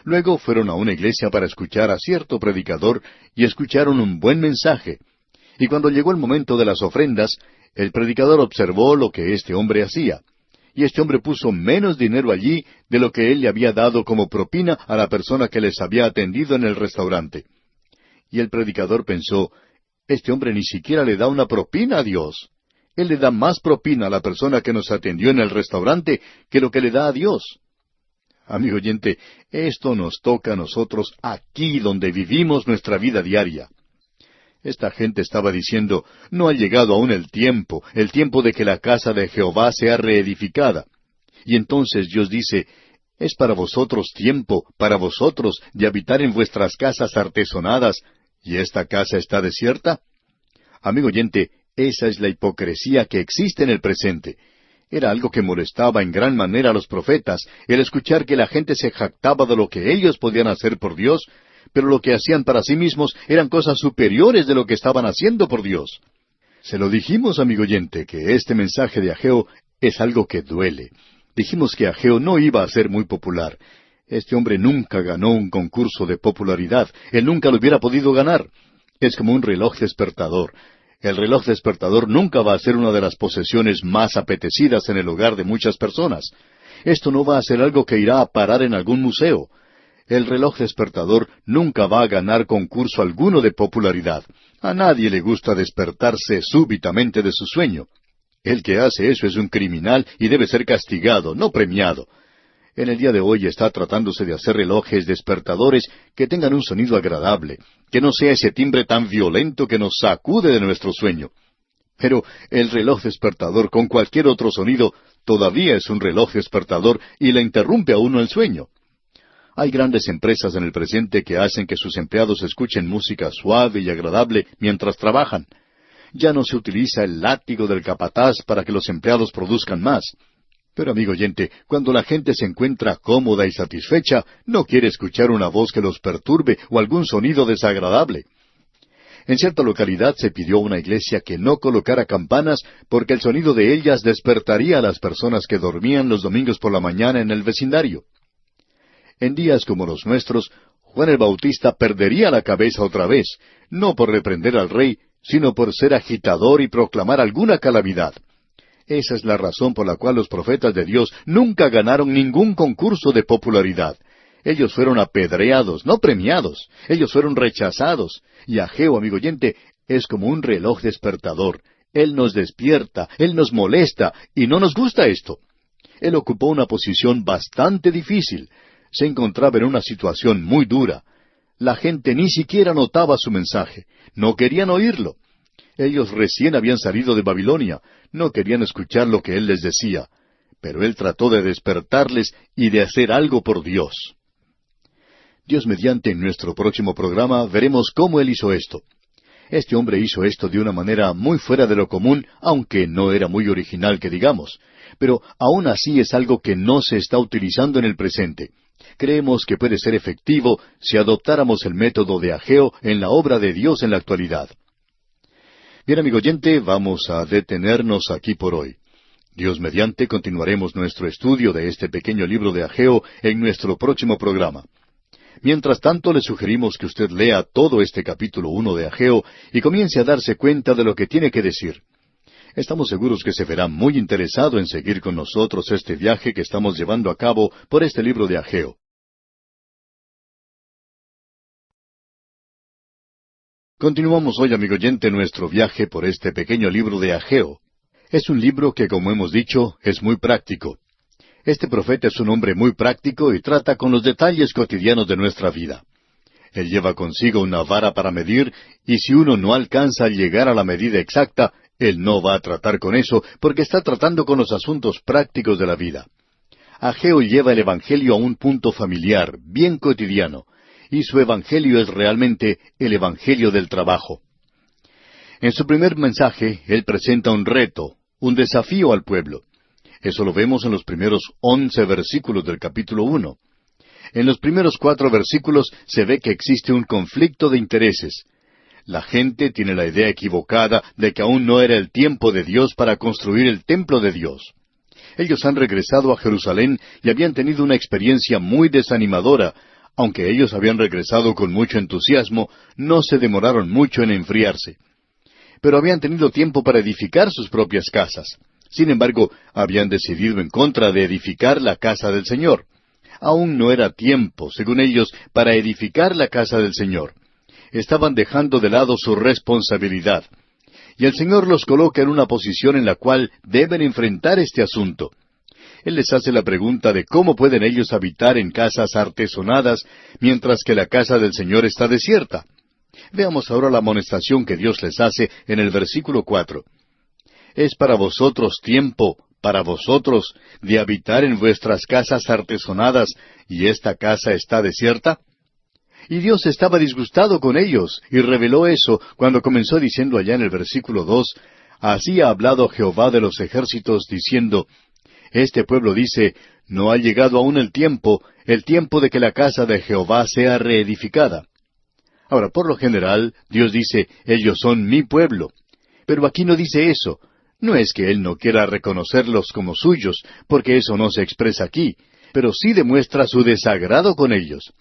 Luego fueron a una iglesia para escuchar a cierto predicador y escucharon un buen mensaje. Y cuando llegó el momento de las ofrendas, el predicador observó lo que este hombre hacía. Y este hombre puso menos dinero allí de lo que él le había dado como propina a la persona que les había atendido en el restaurante. Y el predicador pensó, este hombre ni siquiera le da una propina a Dios. Él le da más propina a la persona que nos atendió en el restaurante que lo que le da a Dios. Amigo oyente, esto nos toca a nosotros aquí donde vivimos nuestra vida diaria. Esta gente estaba diciendo, no ha llegado aún el tiempo de que la casa de Jehová sea reedificada. Y entonces Dios dice, es para vosotros tiempo, para vosotros, de habitar en vuestras casas artesonadas, ¿y esta casa está desierta? Amigo oyente, esa es la hipocresía que existe en el presente. Era algo que molestaba en gran manera a los profetas, el escuchar que la gente se jactaba de lo que ellos podían hacer por Dios, pero lo que hacían para sí mismos eran cosas superiores de lo que estaban haciendo por Dios. Se lo dijimos, amigo oyente, que este mensaje de Ageo es algo que duele. Dijimos que Ageo no iba a ser muy popular. Este hombre nunca ganó un concurso de popularidad. Él nunca lo hubiera podido ganar. Es como un reloj despertador. El reloj despertador nunca va a ser una de las posesiones más apetecidas en el hogar de muchas personas. Esto no va a ser algo que irá a parar en algún museo. El reloj despertador nunca va a ganar concurso alguno de popularidad. A nadie le gusta despertarse súbitamente de su sueño. El que hace eso es un criminal y debe ser castigado, no premiado. En el día de hoy está tratándose de hacer relojes despertadores que tengan un sonido agradable, que no sea ese timbre tan violento que nos sacude de nuestro sueño. Pero el reloj despertador con cualquier otro sonido todavía es un reloj despertador y le interrumpe a uno el sueño. Hay grandes empresas en el presente que hacen que sus empleados escuchen música suave y agradable mientras trabajan. Ya no se utiliza el látigo del capataz para que los empleados produzcan más. Pero amigo oyente, cuando la gente se encuentra cómoda y satisfecha, no quiere escuchar una voz que los perturbe o algún sonido desagradable. En cierta localidad se pidió a una iglesia que no colocara campanas porque el sonido de ellas despertaría a las personas que dormían los domingos por la mañana en el vecindario. En días como los nuestros, Juan el Bautista perdería la cabeza otra vez, no por reprender al rey, sino por ser agitador y proclamar alguna calamidad. Esa es la razón por la cual los profetas de Dios nunca ganaron ningún concurso de popularidad. Ellos fueron apedreados, no premiados. Ellos fueron rechazados. Y Ageo, amigo oyente, es como un reloj despertador. Él nos despierta, Él nos molesta, y no nos gusta esto. Él ocupó una posición bastante difícil. Se encontraba en una situación muy dura. La gente ni siquiera notaba su mensaje. No querían oírlo. Ellos recién habían salido de Babilonia. No querían escuchar lo que Él les decía. Pero Él trató de despertarles y de hacer algo por Dios. Dios mediante, en nuestro próximo programa veremos cómo Él hizo esto. Este hombre hizo esto de una manera muy fuera de lo común, aunque no era muy original que digamos. Pero aún así es algo que no se está utilizando en el presente. Creemos que puede ser efectivo si adoptáramos el método de Ageo en la obra de Dios en la actualidad. Bien, amigo oyente, vamos a detenernos aquí por hoy. Dios mediante, continuaremos nuestro estudio de este pequeño libro de Ageo en nuestro próximo programa. Mientras tanto, le sugerimos que usted lea todo este capítulo 1 de Ageo y comience a darse cuenta de lo que tiene que decir. Estamos seguros que se verá muy interesado en seguir con nosotros este viaje que estamos llevando a cabo por este libro de Ageo. Continuamos hoy, amigo oyente, nuestro viaje por este pequeño libro de Ageo. Es un libro que, como hemos dicho, es muy práctico. Este profeta es un hombre muy práctico y trata con los detalles cotidianos de nuestra vida. Él lleva consigo una vara para medir, y si uno no alcanza a llegar a la medida exacta, él no va a tratar con eso, porque está tratando con los asuntos prácticos de la vida. Ageo lleva el Evangelio a un punto familiar, bien cotidiano, y su Evangelio es realmente el Evangelio del trabajo. En su primer mensaje, él presenta un reto, un desafío al pueblo. Eso lo vemos en los primeros 11 versículos del capítulo 1. En los primeros 4 versículos se ve que existe un conflicto de intereses. La gente tiene la idea equivocada de que aún no era el tiempo de Dios para construir el templo de Dios. Ellos han regresado a Jerusalén y habían tenido una experiencia muy desanimadora. Aunque ellos habían regresado con mucho entusiasmo, no se demoraron mucho en enfriarse. Pero habían tenido tiempo para edificar sus propias casas. Sin embargo, habían decidido en contra de edificar la casa del Señor. Aún no era tiempo, según ellos, para edificar la casa del Señor. Estaban dejando de lado su responsabilidad. Y el Señor los coloca en una posición en la cual deben enfrentar este asunto. Él les hace la pregunta de cómo pueden ellos habitar en casas artesonadas mientras que la casa del Señor está desierta. Veamos ahora la amonestación que Dios les hace en el versículo 4. ¿Es para vosotros tiempo, para vosotros, de habitar en vuestras casas artesonadas, y esta casa está desierta? Y Dios estaba disgustado con ellos, y reveló eso cuando comenzó diciendo allá en el versículo 2, Así ha hablado Jehová de los ejércitos, diciendo, Este pueblo dice, no ha llegado aún el tiempo de que la casa de Jehová sea reedificada. Ahora, por lo general, Dios dice, ellos son mi pueblo. Pero aquí no dice eso. No es que Él no quiera reconocerlos como suyos, porque eso no se expresa aquí, pero sí demuestra su desagrado con ellos.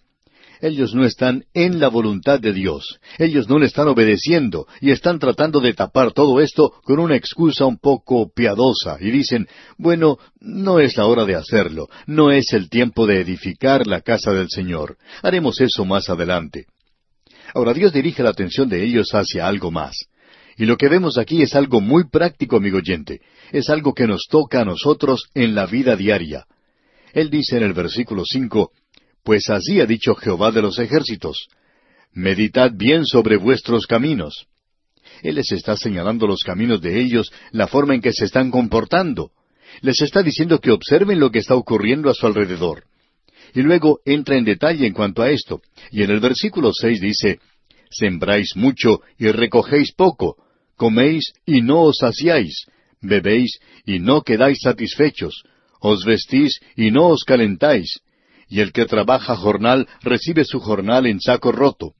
Ellos no están en la voluntad de Dios. Ellos no le están obedeciendo y están tratando de tapar todo esto con una excusa un poco piadosa y dicen, bueno, no es la hora de hacerlo, no es el tiempo de edificar la casa del Señor. Haremos eso más adelante. Ahora Dios dirige la atención de ellos hacia algo más. Y lo que vemos aquí es algo muy práctico, amigo oyente. Es algo que nos toca a nosotros en la vida diaria. Él dice en el versículo 5, Pues así ha dicho Jehová de los ejércitos, meditad bien sobre vuestros caminos. Él les está señalando los caminos de ellos, la forma en que se están comportando. Les está diciendo que observen lo que está ocurriendo a su alrededor. Y luego entra en detalle en cuanto a esto. Y en el versículo 6 dice, Sembráis mucho y recogéis poco, coméis y no os saciáis, bebéis y no quedáis satisfechos, os vestís y no os calentáis, y el que trabaja jornal recibe su jornal en saco roto.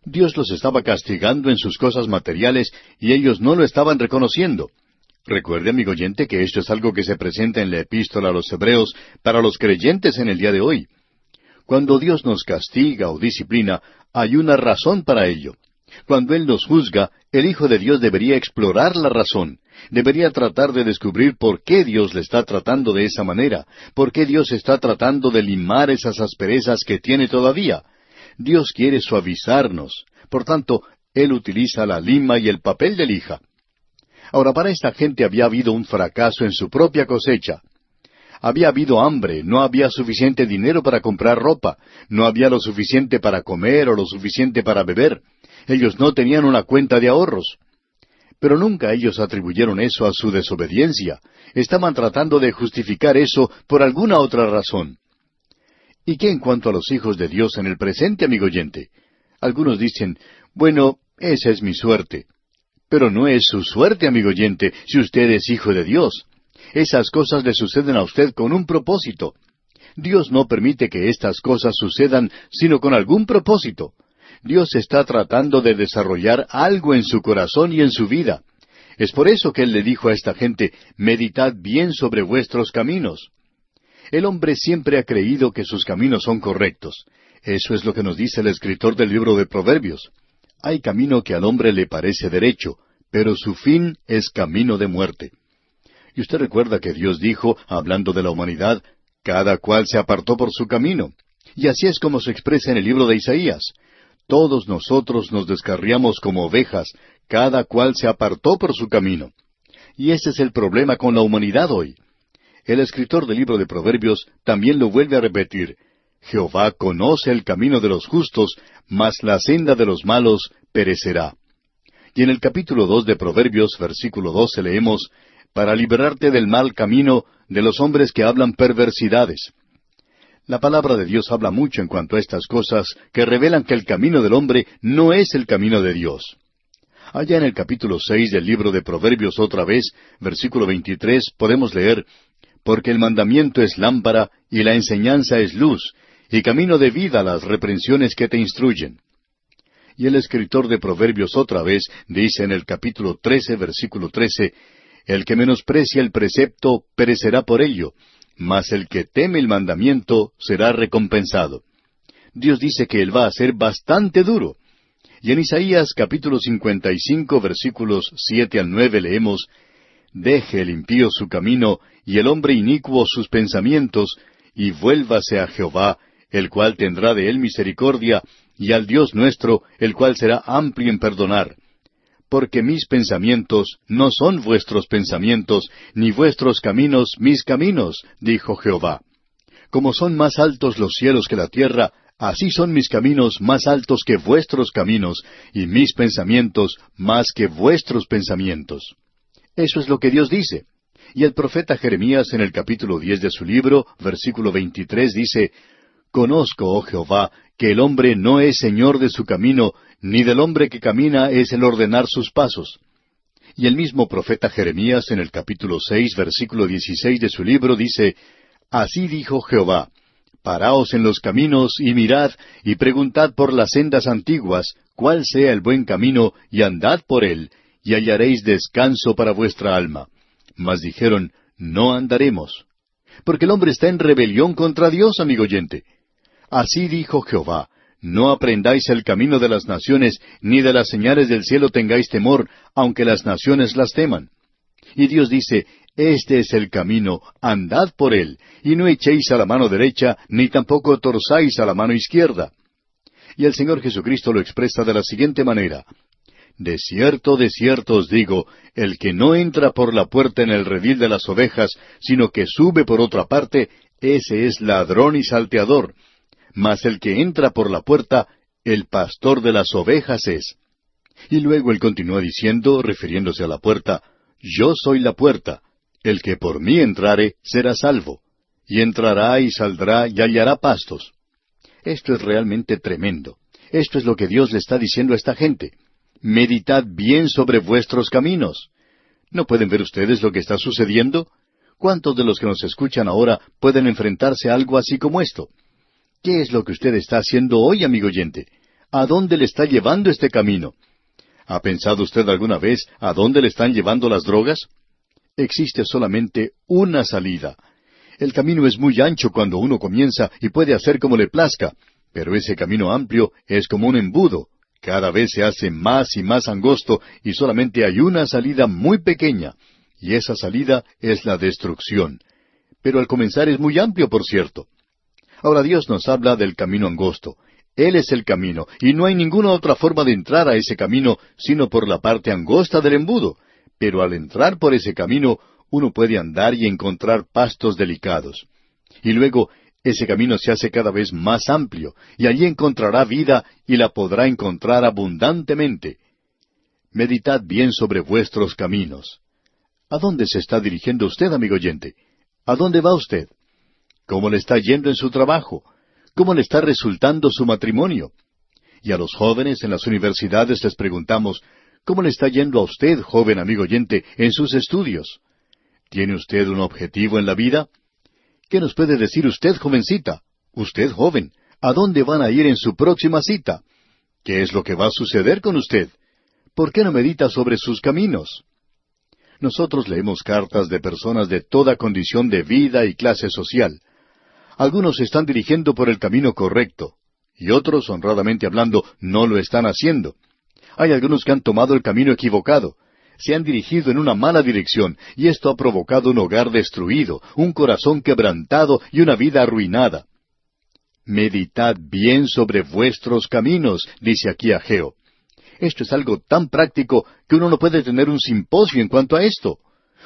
Dios los estaba castigando en sus cosas materiales y ellos no lo estaban reconociendo. Recuerde, amigo oyente, que esto es algo que se presenta en la epístola a los Hebreos para los creyentes en el día de hoy. Cuando Dios nos castiga o disciplina, hay una razón para ello. Cuando Él nos juzga, el Hijo de Dios debería explorar la razón. Debería tratar de descubrir por qué Dios le está tratando de esa manera, por qué Dios está tratando de limar esas asperezas que tiene todavía. Dios quiere suavizarnos. Por tanto, Él utiliza la lima y el papel de lija. Ahora, para esta gente había habido un fracaso en su propia cosecha. Había habido hambre, no había suficiente dinero para comprar ropa, no había lo suficiente para comer o lo suficiente para beber. Ellos no tenían una cuenta de ahorros. Pero nunca ellos atribuyeron eso a su desobediencia. Estaban tratando de justificar eso por alguna otra razón. ¿Y qué en cuanto a los hijos de Dios en el presente, amigo oyente? Algunos dicen, bueno, esa es mi suerte. Pero no es su suerte, amigo oyente, si usted es hijo de Dios. Esas cosas le suceden a usted con un propósito. Dios no permite que estas cosas sucedan sino con algún propósito. Dios está tratando de desarrollar algo en su corazón y en su vida. Es por eso que Él le dijo a esta gente, meditad bien sobre vuestros caminos. El hombre siempre ha creído que sus caminos son correctos. Eso es lo que nos dice el escritor del libro de Proverbios. Hay camino que al hombre le parece derecho, pero su fin es camino de muerte. Y usted recuerda que Dios dijo, hablando de la humanidad, cada cual se apartó por su camino. Y así es como se expresa en el libro de Isaías. Todos nosotros nos descarriamos como ovejas, cada cual se apartó por su camino. Y ese es el problema con la humanidad hoy. El escritor del libro de Proverbios también lo vuelve a repetir. Jehová conoce el camino de los justos, mas la senda de los malos perecerá. Y en el capítulo 2 de Proverbios, versículo 12, leemos, para librarte del mal camino de los hombres que hablan perversidades. La palabra de Dios habla mucho en cuanto a estas cosas que revelan que el camino del hombre no es el camino de Dios. Allá en el capítulo 6 del libro de Proverbios otra vez, versículo 23, podemos leer, porque el mandamiento es lámpara y la enseñanza es luz, y camino de vida las reprensiones que te instruyen. Y el escritor de Proverbios otra vez dice en el capítulo 13, versículo 13, el que menosprecia el precepto perecerá por ello, mas el que teme el mandamiento será recompensado. Dios dice que Él va a ser bastante duro. Y en Isaías capítulo 55, versículos 7 al 9 leemos, deje el impío su camino, y el hombre inicuo sus pensamientos, y vuélvase a Jehová, el cual tendrá de él misericordia, y al Dios nuestro, el cual será amplio en perdonar. Porque mis pensamientos no son vuestros pensamientos, ni vuestros caminos mis caminos, dijo Jehová. Como son más altos los cielos que la tierra, así son mis caminos más altos que vuestros caminos, y mis pensamientos más que vuestros pensamientos. Eso es lo que Dios dice. Y el profeta Jeremías en el capítulo 10 de su libro, versículo 23, dice, conozco, oh Jehová, que el hombre no es señor de su camino, ni del hombre que camina es el ordenar sus pasos. Y el mismo profeta Jeremías en el capítulo 6, versículo 16 de su libro dice, así dijo Jehová, paraos en los caminos y mirad, y preguntad por las sendas antiguas, cuál sea el buen camino, y andad por él, y hallaréis descanso para vuestra alma. Mas dijeron, no andaremos. Porque el hombre está en rebelión contra Dios, amigo oyente. Así dijo Jehová, no aprendáis el camino de las naciones, ni de las señales del cielo tengáis temor, aunque las naciones las teman. Y Dios dice, este es el camino, andad por él, y no echéis a la mano derecha, ni tampoco torzáis a la mano izquierda. Y el Señor Jesucristo lo expresa de la siguiente manera, de cierto os digo, el que no entra por la puerta en el redil de las ovejas, sino que sube por otra parte, ese es ladrón y salteador. Mas el que entra por la puerta, el pastor de las ovejas es. Y luego él continúa diciendo, refiriéndose a la puerta, yo soy la puerta, el que por mí entrare será salvo, y entrará y saldrá y hallará pastos. Esto es realmente tremendo. Esto es lo que Dios le está diciendo a esta gente. Meditad bien sobre vuestros caminos. ¿No pueden ver ustedes lo que está sucediendo? ¿Cuántos de los que nos escuchan ahora pueden enfrentarse a algo así como esto? ¿Qué es lo que usted está haciendo hoy, amigo oyente? ¿A dónde le está llevando este camino? ¿Ha pensado usted alguna vez a dónde le están llevando las drogas? Existe solamente una salida. El camino es muy ancho cuando uno comienza y puede hacer como le plazca, pero ese camino amplio es como un embudo. Cada vez se hace más y más angosto y solamente hay una salida muy pequeña, y esa salida es la destrucción. Pero al comenzar es muy amplio, por cierto. Ahora Dios nos habla del camino angosto. Él es el camino, y no hay ninguna otra forma de entrar a ese camino sino por la parte angosta del embudo. Pero al entrar por ese camino, uno puede andar y encontrar pastos delicados. Y luego, ese camino se hace cada vez más amplio, y allí encontrará vida y la podrá encontrar abundantemente. Meditad bien sobre vuestros caminos. ¿A dónde se está dirigiendo usted, amigo oyente? ¿A dónde va usted? ¿Cómo le está yendo en su trabajo? ¿Cómo le está resultando su matrimonio? Y a los jóvenes en las universidades les preguntamos, ¿cómo le está yendo a usted, joven amigo oyente, en sus estudios? ¿Tiene usted un objetivo en la vida? ¿Qué nos puede decir usted, jovencita? Usted, joven, ¿a dónde van a ir en su próxima cita? ¿Qué es lo que va a suceder con usted? ¿Por qué no medita sobre sus caminos? Nosotros leemos cartas de personas de toda condición de vida y clase social. Algunos se están dirigiendo por el camino correcto, y otros, honradamente hablando, no lo están haciendo. Hay algunos que han tomado el camino equivocado, se han dirigido en una mala dirección, y esto ha provocado un hogar destruido, un corazón quebrantado y una vida arruinada. Meditad bien sobre vuestros caminos, dice aquí Ageo. Esto es algo tan práctico que uno no puede tener un simposio en cuanto a esto.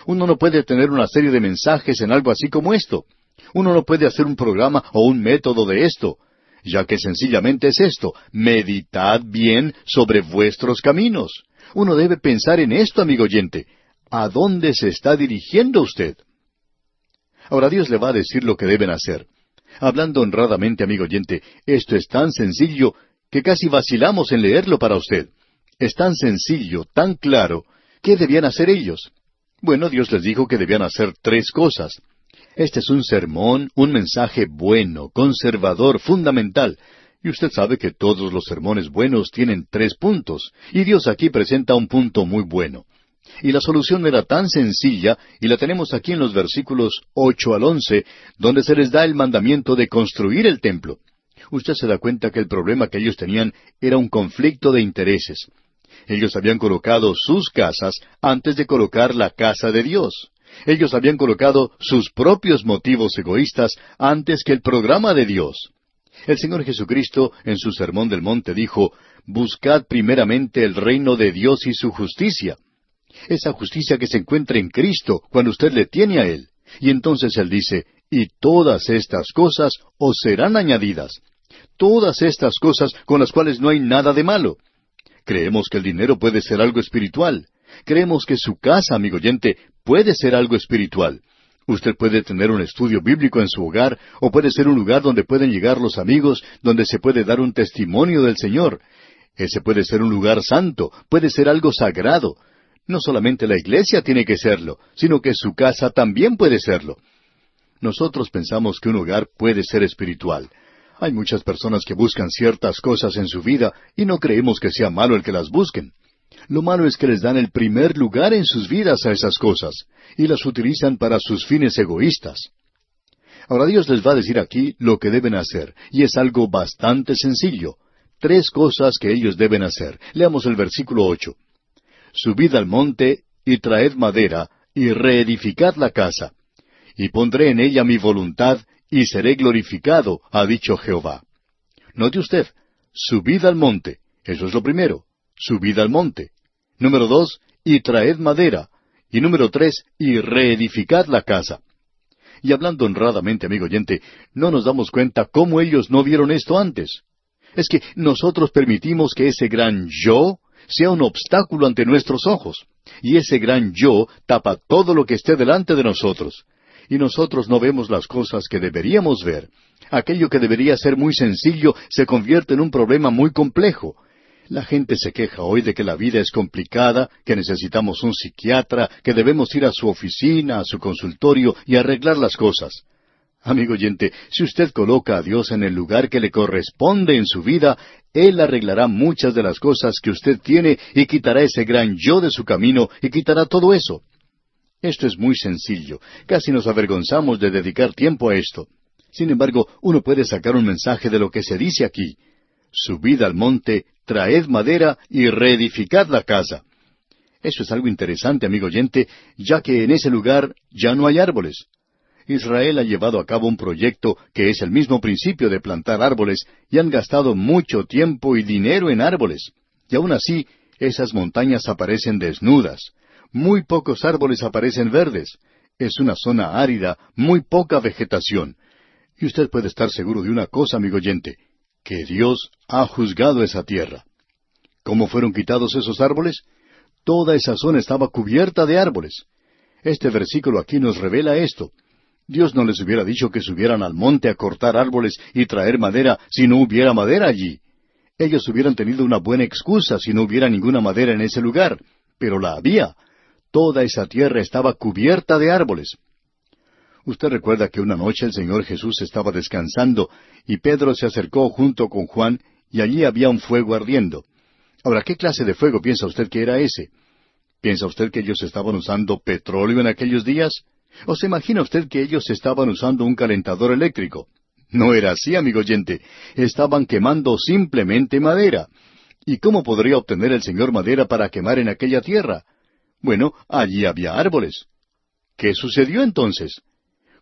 Uno no puede tener una serie de mensajes en algo así como esto. Uno no puede hacer un programa o un método de esto, ya que sencillamente es esto: meditad bien sobre vuestros caminos. Uno debe pensar en esto, amigo oyente. ¿A dónde se está dirigiendo usted? Ahora Dios le va a decir lo que deben hacer. Hablando honradamente, amigo oyente, esto es tan sencillo que casi vacilamos en leerlo para usted. Es tan sencillo, tan claro. ¿Qué debían hacer ellos? Bueno, Dios les dijo que debían hacer 3 cosas. Este es un sermón, un mensaje bueno, conservador, fundamental. Y usted sabe que todos los sermones buenos tienen 3 puntos, y Dios aquí presenta un punto muy bueno. Y la solución era tan sencilla, y la tenemos aquí en los versículos 8 al 11, donde se les da el mandamiento de construir el templo. Usted se da cuenta que el problema que ellos tenían era un conflicto de intereses. Ellos habían colocado sus casas antes de colocar la casa de Dios. Ellos habían colocado sus propios motivos egoístas antes que el programa de Dios. El Señor Jesucristo, en su Sermón del Monte, dijo, «Buscad primeramente el reino de Dios y su justicia». Esa justicia que se encuentra en Cristo cuando usted le tiene a Él. Y entonces Él dice, «Y todas estas cosas os serán añadidas». Todas estas cosas con las cuales no hay nada de malo. Creemos que el dinero puede ser algo espiritual. Creemos que su casa, amigo oyente, puede ser algo espiritual. Usted puede tener un estudio bíblico en su hogar, o puede ser un lugar donde pueden llegar los amigos, donde se puede dar un testimonio del Señor. Ese puede ser un lugar santo, puede ser algo sagrado. No solamente la iglesia tiene que serlo, sino que su casa también puede serlo. Nosotros pensamos que un hogar puede ser espiritual. Hay muchas personas que buscan ciertas cosas en su vida y no creemos que sea malo el que las busquen. Lo malo es que les dan el primer lugar en sus vidas a esas cosas y las utilizan para sus fines egoístas. Ahora Dios les va a decir aquí lo que deben hacer, y es algo bastante sencillo. 3 cosas que ellos deben hacer. Leamos el versículo 8. Subid al monte y traed madera y reedificad la casa. Y pondré en ella mi voluntad y seré glorificado, ha dicho Jehová. Note usted, subid al monte. Eso es lo primero. Subid al monte. Número 2, y traed madera. Y número 3, y reedificad la casa. Y hablando honradamente, amigo oyente, no nos damos cuenta cómo ellos no vieron esto antes. Es que nosotros permitimos que ese gran yo sea un obstáculo ante nuestros ojos. Y ese gran yo tapa todo lo que esté delante de nosotros. Y nosotros no vemos las cosas que deberíamos ver. Aquello que debería ser muy sencillo se convierte en un problema muy complejo. La gente se queja hoy de que la vida es complicada, que necesitamos un psiquiatra, que debemos ir a su oficina, a su consultorio y arreglar las cosas. Amigo oyente, si usted coloca a Dios en el lugar que le corresponde en su vida, Él arreglará muchas de las cosas que usted tiene y quitará ese gran yo de su camino y quitará todo eso. Esto es muy sencillo. Casi nos avergonzamos de dedicar tiempo a esto. Sin embargo, uno puede sacar un mensaje de lo que se dice aquí. Subid al monte, traed madera y reedificad la casa. Eso es algo interesante, amigo oyente, ya que en ese lugar ya no hay árboles. Israel ha llevado a cabo un proyecto que es el mismo principio de plantar árboles y han gastado mucho tiempo y dinero en árboles. Y aún así, esas montañas aparecen desnudas. Muy pocos árboles aparecen verdes. Es una zona árida, muy poca vegetación. Y usted puede estar seguro de una cosa, amigo oyente, que Dios ha juzgado esa tierra. ¿Cómo fueron quitados esos árboles? Toda esa zona estaba cubierta de árboles. Este versículo aquí nos revela esto. Dios no les hubiera dicho que subieran al monte a cortar árboles y traer madera si no hubiera madera allí. Ellos hubieran tenido una buena excusa si no hubiera ninguna madera en ese lugar, pero la había. Toda esa tierra estaba cubierta de árboles. Usted recuerda que una noche el Señor Jesús estaba descansando y Pedro se acercó junto con Juan y allí había un fuego ardiendo. Ahora, ¿qué clase de fuego piensa usted que era ese? ¿Piensa usted que ellos estaban usando petróleo en aquellos días? ¿O se imagina usted que ellos estaban usando un calentador eléctrico? No era así, amigo oyente. Estaban quemando simplemente madera. ¿Y cómo podría obtener el Señor madera para quemar en aquella tierra? Bueno, allí había árboles. ¿Qué sucedió entonces?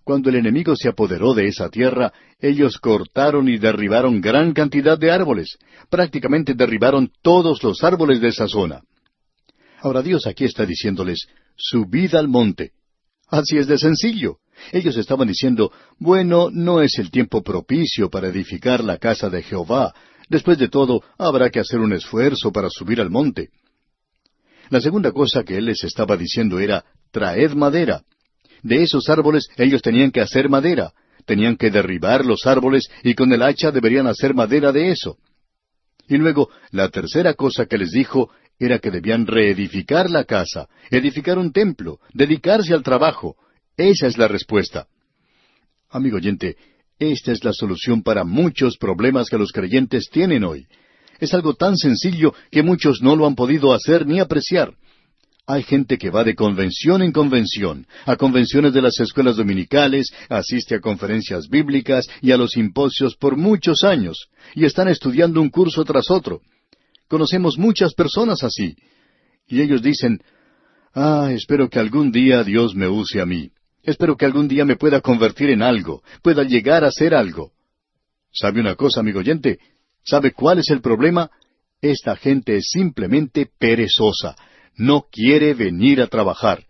Cuando el enemigo se apoderó de esa tierra, ellos cortaron y derribaron gran cantidad de árboles. Prácticamente derribaron todos los árboles de esa zona. Ahora Dios aquí está diciéndoles, subid al monte. Así es de sencillo. Ellos estaban diciendo, bueno, no es el tiempo propicio para edificar la casa de Jehová. Después de todo, habrá que hacer un esfuerzo para subir al monte. La segunda cosa que Él les estaba diciendo era, traed madera. De esos árboles ellos tenían que hacer madera. Tenían que derribar los árboles y con el hacha deberían hacer madera de eso. Y luego, la tercera cosa que les dijo era que debían reedificar la casa, edificar un templo, dedicarse al trabajo. Esa es la respuesta. Amigo oyente, esta es la solución para muchos problemas que los creyentes tienen hoy. Es algo tan sencillo que muchos no lo han podido hacer ni apreciar. Hay gente que va de convención en convención, a convenciones de las escuelas dominicales, asiste a conferencias bíblicas y a los simposios por muchos años, y están estudiando un curso tras otro. Conocemos muchas personas así. Y ellos dicen, espero que algún día Dios me use a mí. Espero que algún día me pueda convertir en algo, pueda llegar a ser algo. ¿Sabe una cosa, amigo oyente? ¿Sabe cuál es el problema? Esta gente es simplemente perezosa. No quiere venir a trabajar.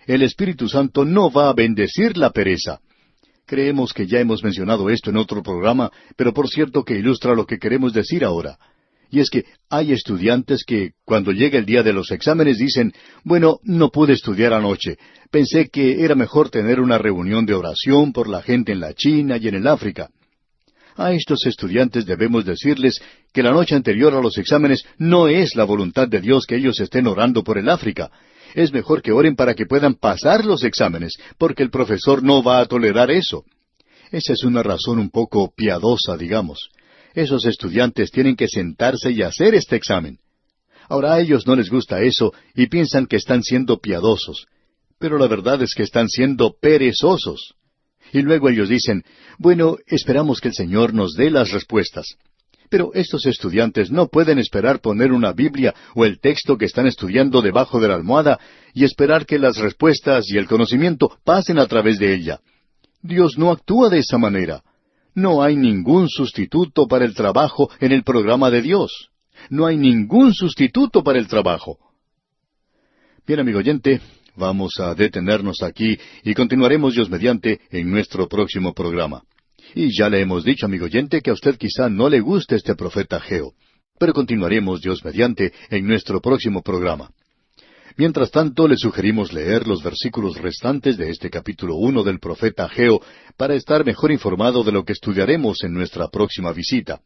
El Espíritu Santo no va a bendecir la pereza. Creemos que ya hemos mencionado esto en otro programa, pero por cierto que ilustra lo que queremos decir ahora. Y es que hay estudiantes que, cuando llega el día de los exámenes, dicen, bueno, no pude estudiar anoche. Pensé que era mejor tener una reunión de oración por la gente en la China y en el África. A estos estudiantes debemos decirles que la noche anterior a los exámenes no es la voluntad de Dios que ellos estén orando por el África. Es mejor que oren para que puedan pasar los exámenes, porque el profesor no va a tolerar eso. Esa es una razón un poco piadosa, digamos. Esos estudiantes tienen que sentarse y hacer este examen. Ahora a ellos no les gusta eso y piensan que están siendo piadosos. Pero la verdad es que están siendo perezosos. Y luego ellos dicen, bueno, esperamos que el Señor nos dé las respuestas. Pero estos estudiantes no pueden esperar poner una Biblia o el texto que están estudiando debajo de la almohada y esperar que las respuestas y el conocimiento pasen a través de ella. Dios no actúa de esa manera. No hay ningún sustituto para el trabajo en el programa de Dios. No hay ningún sustituto para el trabajo. Bien, amigo oyente, vamos a detenernos aquí y continuaremos Dios mediante en nuestro próximo programa. Y ya le hemos dicho, amigo oyente, que a usted quizá no le guste este profeta Ageo, pero continuaremos Dios mediante en nuestro próximo programa. Mientras tanto, le sugerimos leer los versículos restantes de este capítulo 1 del profeta Ageo para estar mejor informado de lo que estudiaremos en nuestra próxima visita.